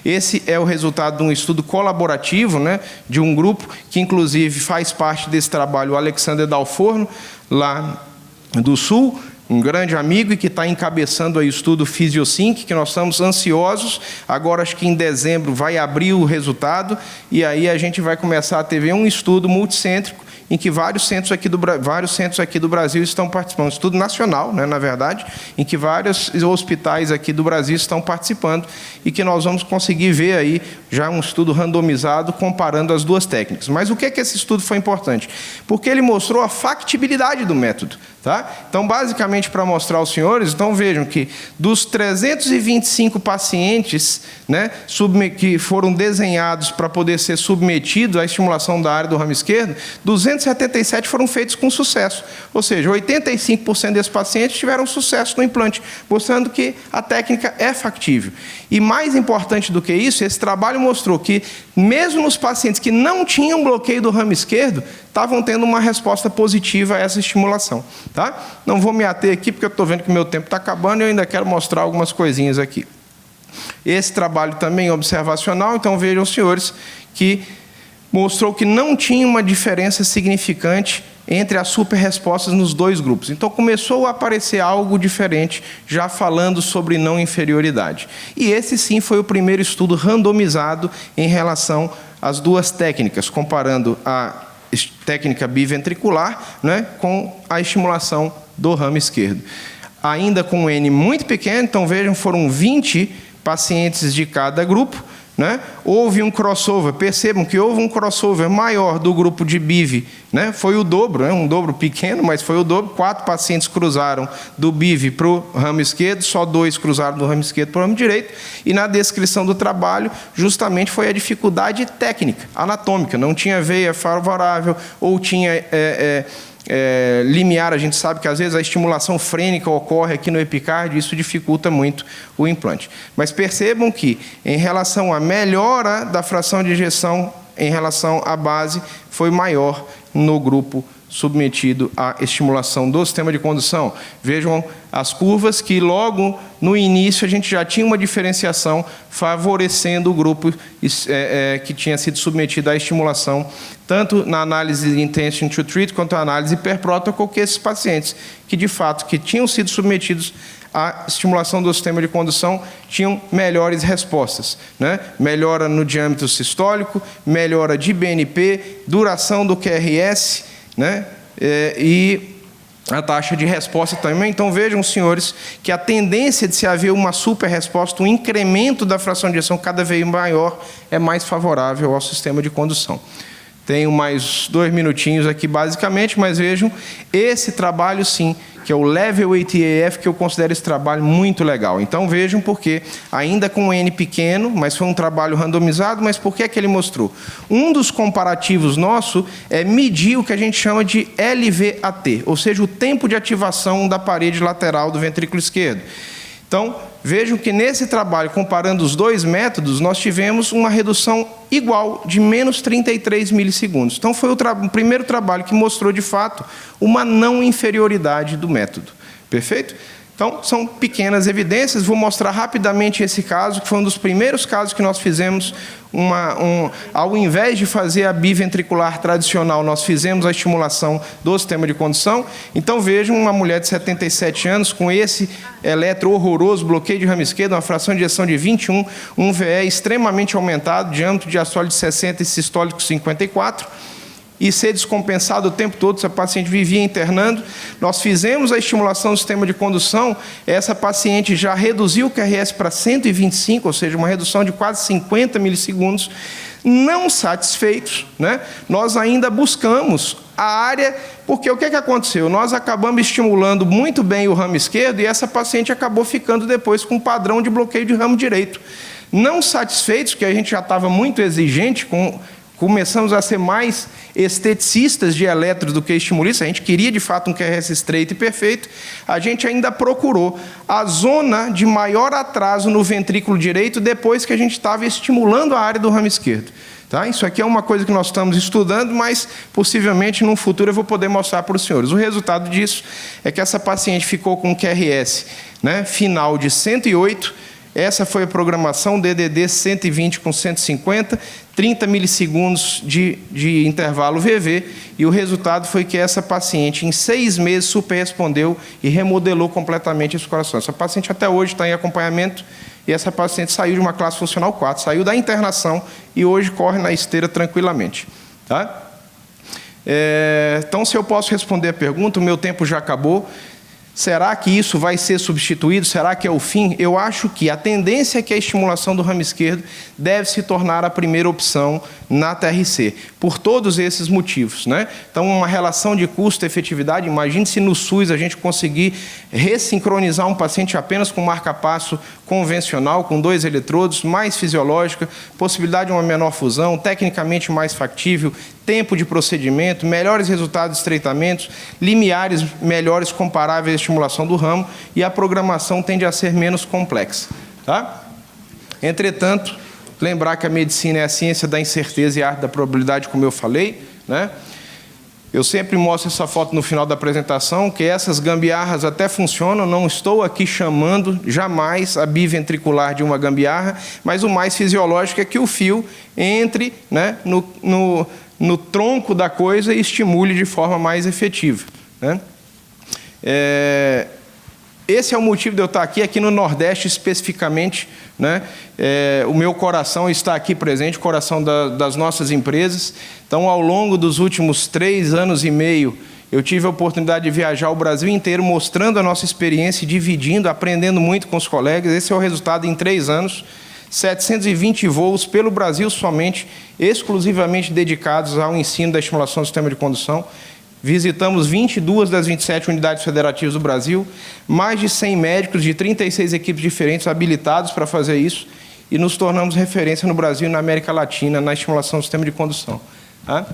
Esse é o resultado de um estudo colaborativo, né, de um grupo que, inclusive, faz parte desse trabalho, o Alexander Dalforno, lá do Sul, um grande amigo e que está encabeçando aí o estudo PhysioSync, que nós estamos ansiosos. Agora, acho que em dezembro vai abrir o resultado, e aí a gente vai começar a ter um estudo multicêntrico em que vários centros aqui do Brasil estão participando. Um estudo nacional, né, na verdade, em que vários hospitais aqui do Brasil estão participando e que nós vamos conseguir ver aí já um estudo randomizado comparando as 2 técnicas. Mas o que é que esse estudo foi importante? Porque ele mostrou a factibilidade do método. Tá? Então, basicamente, para mostrar aos senhores, então vejam que dos 325 pacientes, né, que foram desenhados para poder ser submetidos à estimulação da área do ramo esquerdo, 277 foram feitos com sucesso. Ou seja, 85% desses pacientes tiveram sucesso no implante, mostrando que a técnica é factível. E mais importante do que isso, esse trabalho mostrou que, mesmo nos pacientes que não tinham bloqueio do ramo esquerdo, estavam tendo uma resposta positiva a essa estimulação. Tá? Não vou me ater aqui, porque eu estou vendo que meu tempo está acabando e eu ainda quero mostrar algumas coisinhas aqui. Esse trabalho também é observacional, então vejam, senhores, que mostrou que não tinha uma diferença significante entre as superrespostas nos 2 grupos. Então, começou a aparecer algo diferente, já falando sobre não inferioridade. E esse, sim, foi o primeiro estudo randomizado em relação às 2 técnicas, comparando a técnica biventricular, né, com a estimulação do ramo esquerdo. Ainda com um N muito pequeno, então vejam, foram 20 pacientes de cada grupo, né? Houve um crossover, percebam que houve um crossover maior do grupo de BIV, né? Foi o dobro, né? Um dobro pequeno, mas foi o dobro. 4 pacientes cruzaram do BIV para o ramo esquerdo, só 2 cruzaram do ramo esquerdo para o ramo direito, e na descrição do trabalho, justamente foi a dificuldade técnica, anatômica, não tinha veia favorável, ou tinha limiar. A gente sabe que às vezes a estimulação frênica ocorre aqui no epicárdio, e isso dificulta muito o implante. Mas percebam que, em relação à melhora da fração de ejeção em relação à base, foi maior no grupo submetido à estimulação do sistema de condução. Vejam as curvas que logo no início a gente já tinha uma diferenciação favorecendo o grupo que tinha sido submetido à estimulação, tanto na análise de intention to treat quanto na análise per protocol, que esses pacientes que de fato que tinham sido submetidos à estimulação do sistema de condução tinham melhores respostas, né? Melhora no diâmetro sistólico, melhora de BNP, duração do QRS, né? E a taxa de resposta também. Então vejam, senhores, que a tendência de se haver uma super resposta, um incremento da fração de ejeção cada vez maior, é mais favorável ao sistema de condução. Tenho mais 2 minutinhos aqui, basicamente, mas vejam esse trabalho, sim, que é o Level ATAF, que eu considero esse trabalho muito legal. Então, vejam porque, ainda com um N pequeno, mas foi um trabalho randomizado, mas por que é que ele mostrou? Um dos comparativos nosso é medir o que a gente chama de LVAT, ou seja, o tempo de ativação da parede lateral do ventrículo esquerdo. Então, vejam que nesse trabalho, comparando os dois métodos, nós tivemos uma redução igual, de menos 33 milissegundos. Então, foi o primeiro trabalho que mostrou, de fato, uma não inferioridade do método. Perfeito? Então, são pequenas evidências. Vou mostrar rapidamente esse caso, que foi um dos primeiros casos que nós fizemos, ao invés de fazer a biventricular tradicional, nós fizemos a estimulação do sistema de condução. Então, vejam uma mulher de 77 anos com esse eletro horroroso, bloqueio de ramo esquerdo, uma fração de ejeção de 21, um VE extremamente aumentado, diâmetro diastólico de 60 e sistólico 54, e ser descompensado o tempo todo, essa paciente vivia internando. Nós fizemos a estimulação do sistema de condução, essa paciente já reduziu o QRS para 125, ou seja, uma redução de quase 50 milissegundos. Não satisfeitos, né? Nós ainda buscamos a área, porque o que aconteceu? Nós acabamos estimulando muito bem o ramo esquerdo e essa paciente acabou ficando depois com um padrão de bloqueio de ramo direito. Não satisfeitos, porque a gente já estava muito exigente começamos a ser mais esteticistas de eletro do que estimulistas. A gente queria, de fato, um QRS estreito e perfeito. A gente ainda procurou a zona de maior atraso no ventrículo direito depois que a gente estava estimulando a área do ramo esquerdo. Tá? Isso aqui é uma coisa que nós estamos estudando, mas possivelmente, no futuro, eu vou poder mostrar para os senhores. O resultado disso é que essa paciente ficou com um QRS, né, final de 108. Essa foi a programação DDD 120 com 150, 30 milissegundos de intervalo VV, e o resultado foi que essa paciente, em 6 meses, superrespondeu e remodelou completamente esse coração. Essa paciente até hoje está em acompanhamento, e essa paciente saiu de uma classe funcional 4, saiu da internação e hoje corre na esteira tranquilamente. Tá? Então, se eu posso responder a pergunta, o meu tempo já acabou. Será que isso vai ser substituído? Será que é o fim? Eu acho que a tendência é que a estimulação do ramo esquerdo deve se tornar a primeira opção na TRC, por todos esses motivos, né? Então, uma relação de custo-efetividade, imagine se no SUS a gente conseguir ressincronizar um paciente apenas com marca-passo convencional, com 2 eletrodos, mais fisiológica, possibilidade de uma menor fusão, tecnicamente mais factível, tempo de procedimento, melhores resultados de estreitamentos, limiares melhores comparáveis à estimulação do ramo, e a programação tende a ser menos complexa. Tá? Entretanto, lembrar que a medicina é a ciência da incerteza e a arte da probabilidade, como eu falei, né? Eu sempre mostro essa foto no final da apresentação, que essas gambiarras até funcionam, não estou aqui chamando jamais a biventricular de uma gambiarra, mas o mais fisiológico é que o fio entre, né, no tronco da coisa e estimule de forma mais efetiva, né? Esse é o motivo de eu estar aqui no Nordeste especificamente, né? O meu coração está aqui presente, o coração das nossas empresas. Então, ao longo dos últimos 3 anos e meio, eu tive a oportunidade de viajar o Brasil inteiro, mostrando a nossa experiência, dividindo, aprendendo muito com os colegas. Esse é o resultado em 3 anos. 720 voos pelo Brasil somente, exclusivamente dedicados ao ensino da estimulação do sistema de condução. Visitamos 22 das 27 unidades federativas do Brasil, mais de 100 médicos de 36 equipes diferentes habilitados para fazer isso, e nos tornamos referência no Brasil e na América Latina na estimulação do sistema de condução. Tá?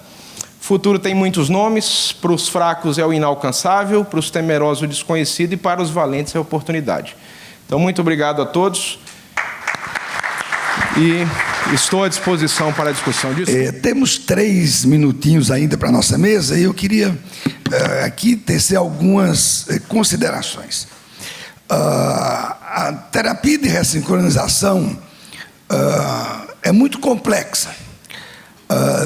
O futuro tem muitos nomes, para os fracos é o inalcançável, para os temerosos o desconhecido e para os valentes é a oportunidade. Então, muito obrigado a todos. E estou à disposição para a discussão disso. Temos 3 minutinhos ainda para a nossa mesa, e eu queria aqui tecer algumas considerações. A terapia de ressincronização é muito complexa.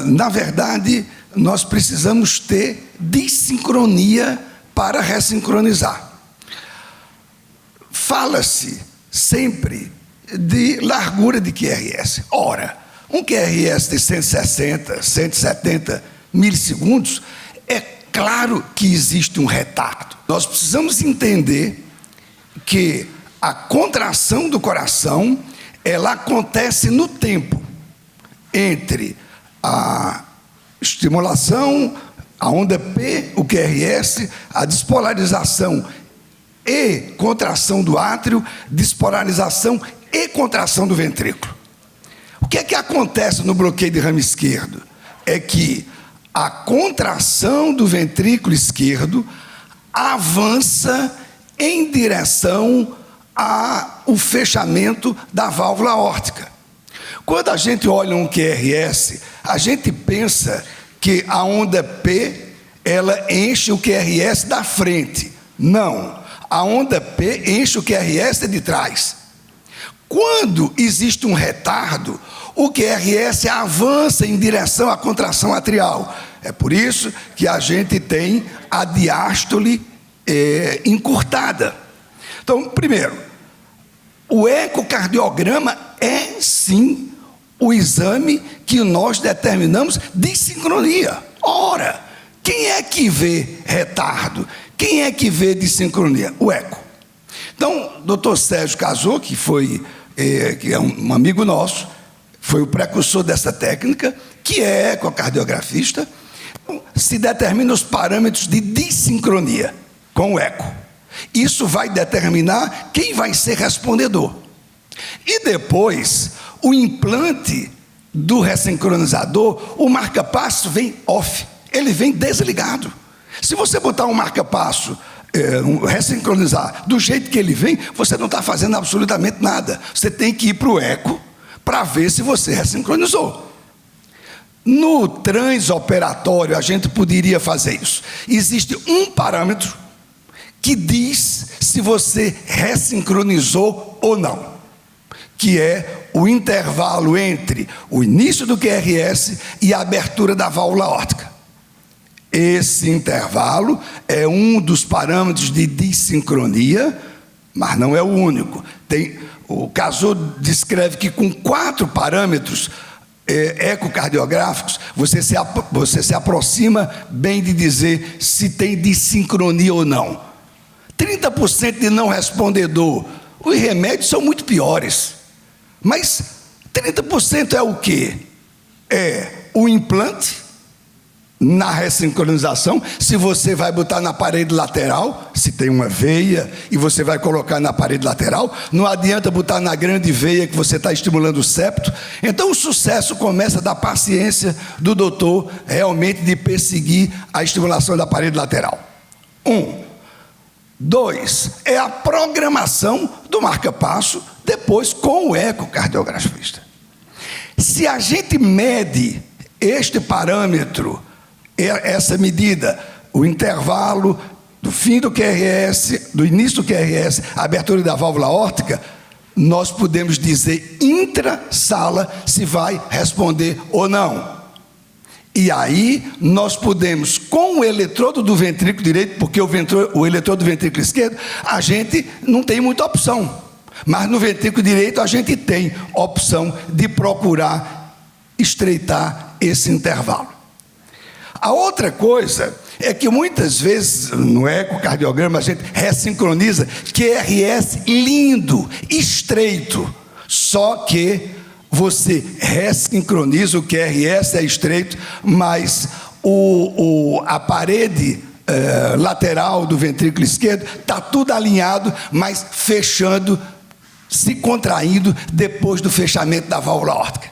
Na verdade, nós precisamos ter dissincronia para ressincronizar. Fala-se sempre de largura de QRS. Ora, um QRS de 160, 170 milissegundos, é claro que existe um retardo. Nós precisamos entender que a contração do coração, ela acontece no tempo entre estimulação, a onda P, o QRS, a despolarização e contração do átrio, despolarização e contração do ventrículo. O que é que acontece no bloqueio de ramo esquerdo? É que a contração do ventrículo esquerdo avança em direção ao fechamento da válvula aórtica. Quando a gente olha um QRS, a gente pensa que a onda P, ela enche o QRS da frente. Não, a onda P enche o QRS de trás. Quando existe um retardo, o QRS avança em direção à contração atrial. É por isso que a gente tem a diástole encurtada. Então, primeiro, o ecocardiograma é, sim, o exame que nós determinamos de sincronia. Ora, quem é que vê retardo? Quem é que vê dissincronia? O eco. Então, o doutor Sérgio Casou, que é um amigo nosso, foi o precursor dessa técnica, que é ecocardiografista, se determina os parâmetros de dissincronia com o eco. Isso vai determinar quem vai ser respondedor. E depois, o implante do ressincronizador, o marca-passo vem off, ele vem desligado. Se você botar um marca-passo, ressincronizar do jeito que ele vem, você não está fazendo absolutamente nada. Você tem que ir para o eco para ver se você ressincronizou. No transoperatório, a gente poderia fazer isso. Existe um parâmetro que diz se você ressincronizou ou não, que é o intervalo entre o início do QRS e a abertura da válvula aórtica. Esse intervalo é um dos parâmetros de dissincronia, mas não é o único. O Casou descreve que com 4 parâmetros ecocardiográficos, você se aproxima bem de dizer se tem dissincronia ou não. 30% de não respondedor, os remédios são muito piores. Mas 30% é o quê? É o implante na ressincronização, se você vai botar na parede lateral, se tem uma veia e você vai colocar na parede lateral, não adianta botar na grande veia que você está estimulando o septo. Então o sucesso começa da paciência do doutor realmente de perseguir a estimulação da parede lateral. 2, é a programação do marca-passo depois com o ecocardiografista. Se a gente mede este parâmetro, essa medida, o intervalo do fim do QRS, do início do QRS, a abertura da válvula aórtica, nós podemos dizer intra-sala se vai responder ou não. E aí nós podemos, com o eletrodo do ventrículo direito, porque o eletrodo do ventrículo esquerdo, a gente não tem muita opção. Mas no ventrículo direito a gente tem opção de procurar estreitar esse intervalo. A outra coisa é que muitas vezes no ecocardiograma a gente ressincroniza QRS lindo, estreito, só que você ressincroniza o QRS é estreito, mas a parede lateral do ventrículo esquerdo está tudo alinhado, mas fechando, se contraindo depois do fechamento da válvula aórtica.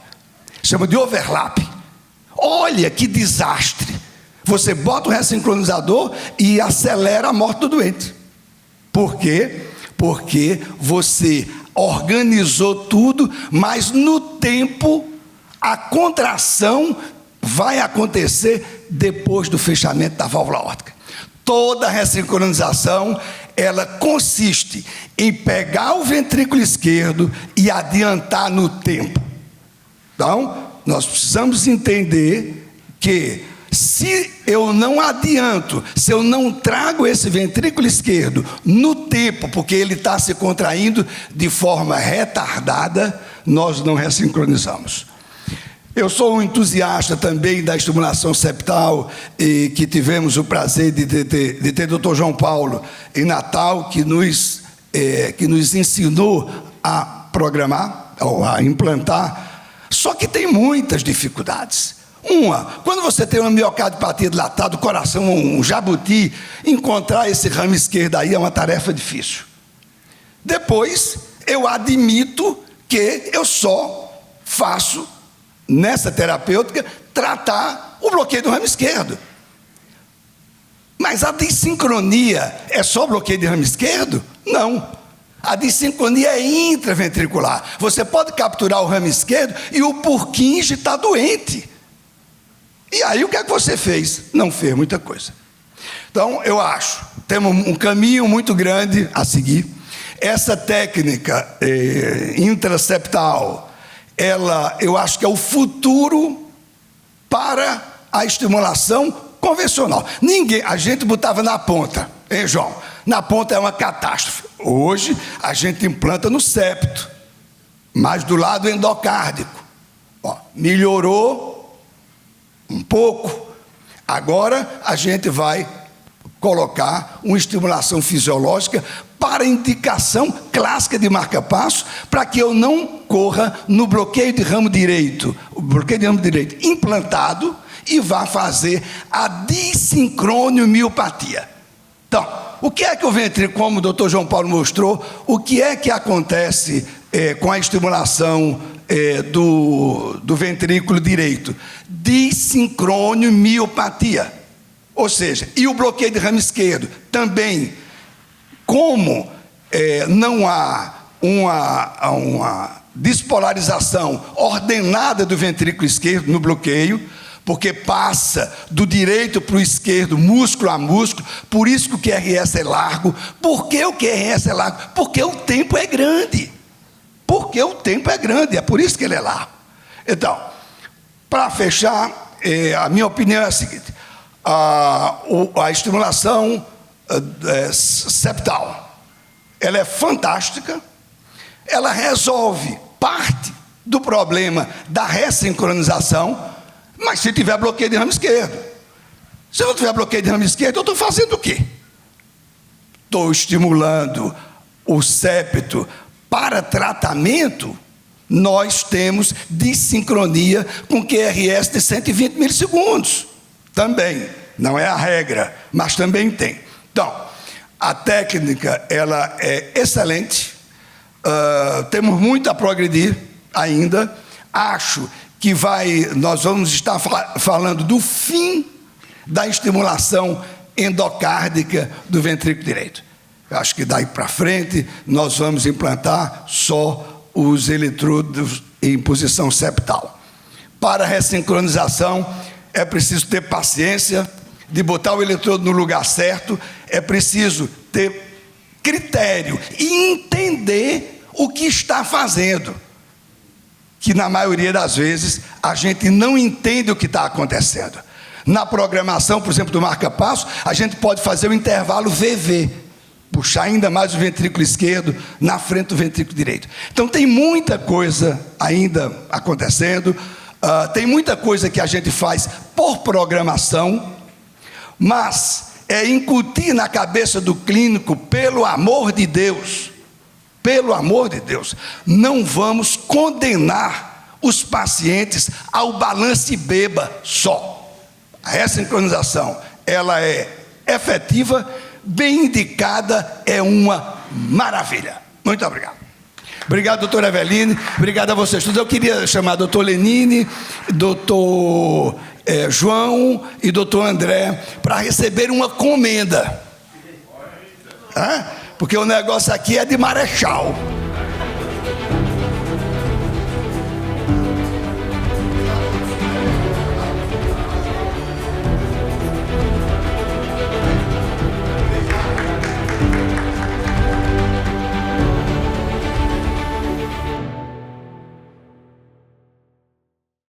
Chama de overlap. Olha que desastre! Você bota o ressincronizador e acelera a morte do doente. Por quê? Porque você organizou tudo, mas no tempo a contração vai acontecer depois do fechamento da válvula aórtica. Toda ressincronização, ela consiste em pegar o ventrículo esquerdo e adiantar no tempo. Então, nós precisamos entender que se eu não adianto, se eu não trago esse ventrículo esquerdo no tempo, porque ele está se contraindo de forma retardada, nós não ressincronizamos. Eu sou um entusiasta também da estimulação septal, e que tivemos o prazer de ter o Dr. João Paulo em Natal, que nos ensinou a programar, ou a implantar. Só que tem muitas dificuldades. Quando você tem uma miocardiopatia dilatada do coração, um jabuti, encontrar esse ramo esquerdo aí é uma tarefa difícil. Depois, eu admito que eu só faço, nessa terapêutica, tratar o bloqueio do ramo esquerdo. Mas a dissincronia é só bloqueio de ramo esquerdo? Não. A dissincronia é intraventricular. Você pode capturar o ramo esquerdo e o Purkinje está doente. E aí o que é que você fez? Não fez muita coisa. Então, eu acho, temos um caminho muito grande a seguir. Essa técnica intraceptal, eu acho que é o futuro para a estimulação convencional. A gente botava na ponta, hein, João? Na ponta é uma catástrofe. Hoje, a gente implanta no septo, mas do lado endocárdico. Melhorou um pouco. Agora, a gente vai colocar uma estimulação fisiológica para indicação clássica de marca-passo, para que eu não corra no bloqueio de ramo direito, o bloqueio de ramo direito implantado, e vá fazer a dissincronio-miopatia. Então, o que é que o ventrículo, como o doutor João Paulo mostrou, o que é que acontece com a estimulação do ventrículo direito? Dissincronio-miopatia. Ou seja, e o bloqueio de ramo esquerdo também, como não há uma despolarização ordenada do ventrículo esquerdo no bloqueio, porque passa do direito para o esquerdo, músculo a músculo, por isso que o QRS é largo. Por que o QRS é largo? Porque o tempo é grande. Porque o tempo é grande, é por isso que ele é largo. Então, para fechar, a minha opinião é a seguinte: a estimulação septal, ela é fantástica, ela resolve parte do problema da ressincronização, mas se tiver bloqueio de ramo esquerdo. Se não tiver bloqueio de ramo esquerdo, eu estou fazendo o quê? Estou estimulando o septo para tratamento. Nós temos dissincronia com QRS de 120 milissegundos. Também, não é a regra, mas também tem. Então, a técnica, ela é excelente. Temos muito a progredir ainda. Acho que nós vamos estar falando do fim da estimulação endocárdica do ventrículo direito. Eu acho que daí para frente nós vamos implantar só os eletrodos em posição septal. Para a ressincronização é preciso ter paciência de botar o eletrodo no lugar certo, é preciso ter critério e entender o que está fazendo, que na maioria das vezes a gente não entende o que está acontecendo. Na programação, por exemplo, do marca-passo, a gente pode fazer o intervalo VV, puxar ainda mais o ventrículo esquerdo na frente do ventrículo direito. Então tem muita coisa ainda acontecendo, tem muita coisa que a gente faz por programação, mas é incutir na cabeça do clínico, pelo amor de Deus, não vamos condenar os pacientes ao balance beba só. A ressincronização, ela é efetiva, bem indicada, é uma maravilha. Muito obrigado. Obrigado, doutora Eveline, obrigado a vocês todos. Eu queria chamar doutor Lenine, doutor João e doutor André para receber uma comenda. Porque o negócio aqui é de marechal.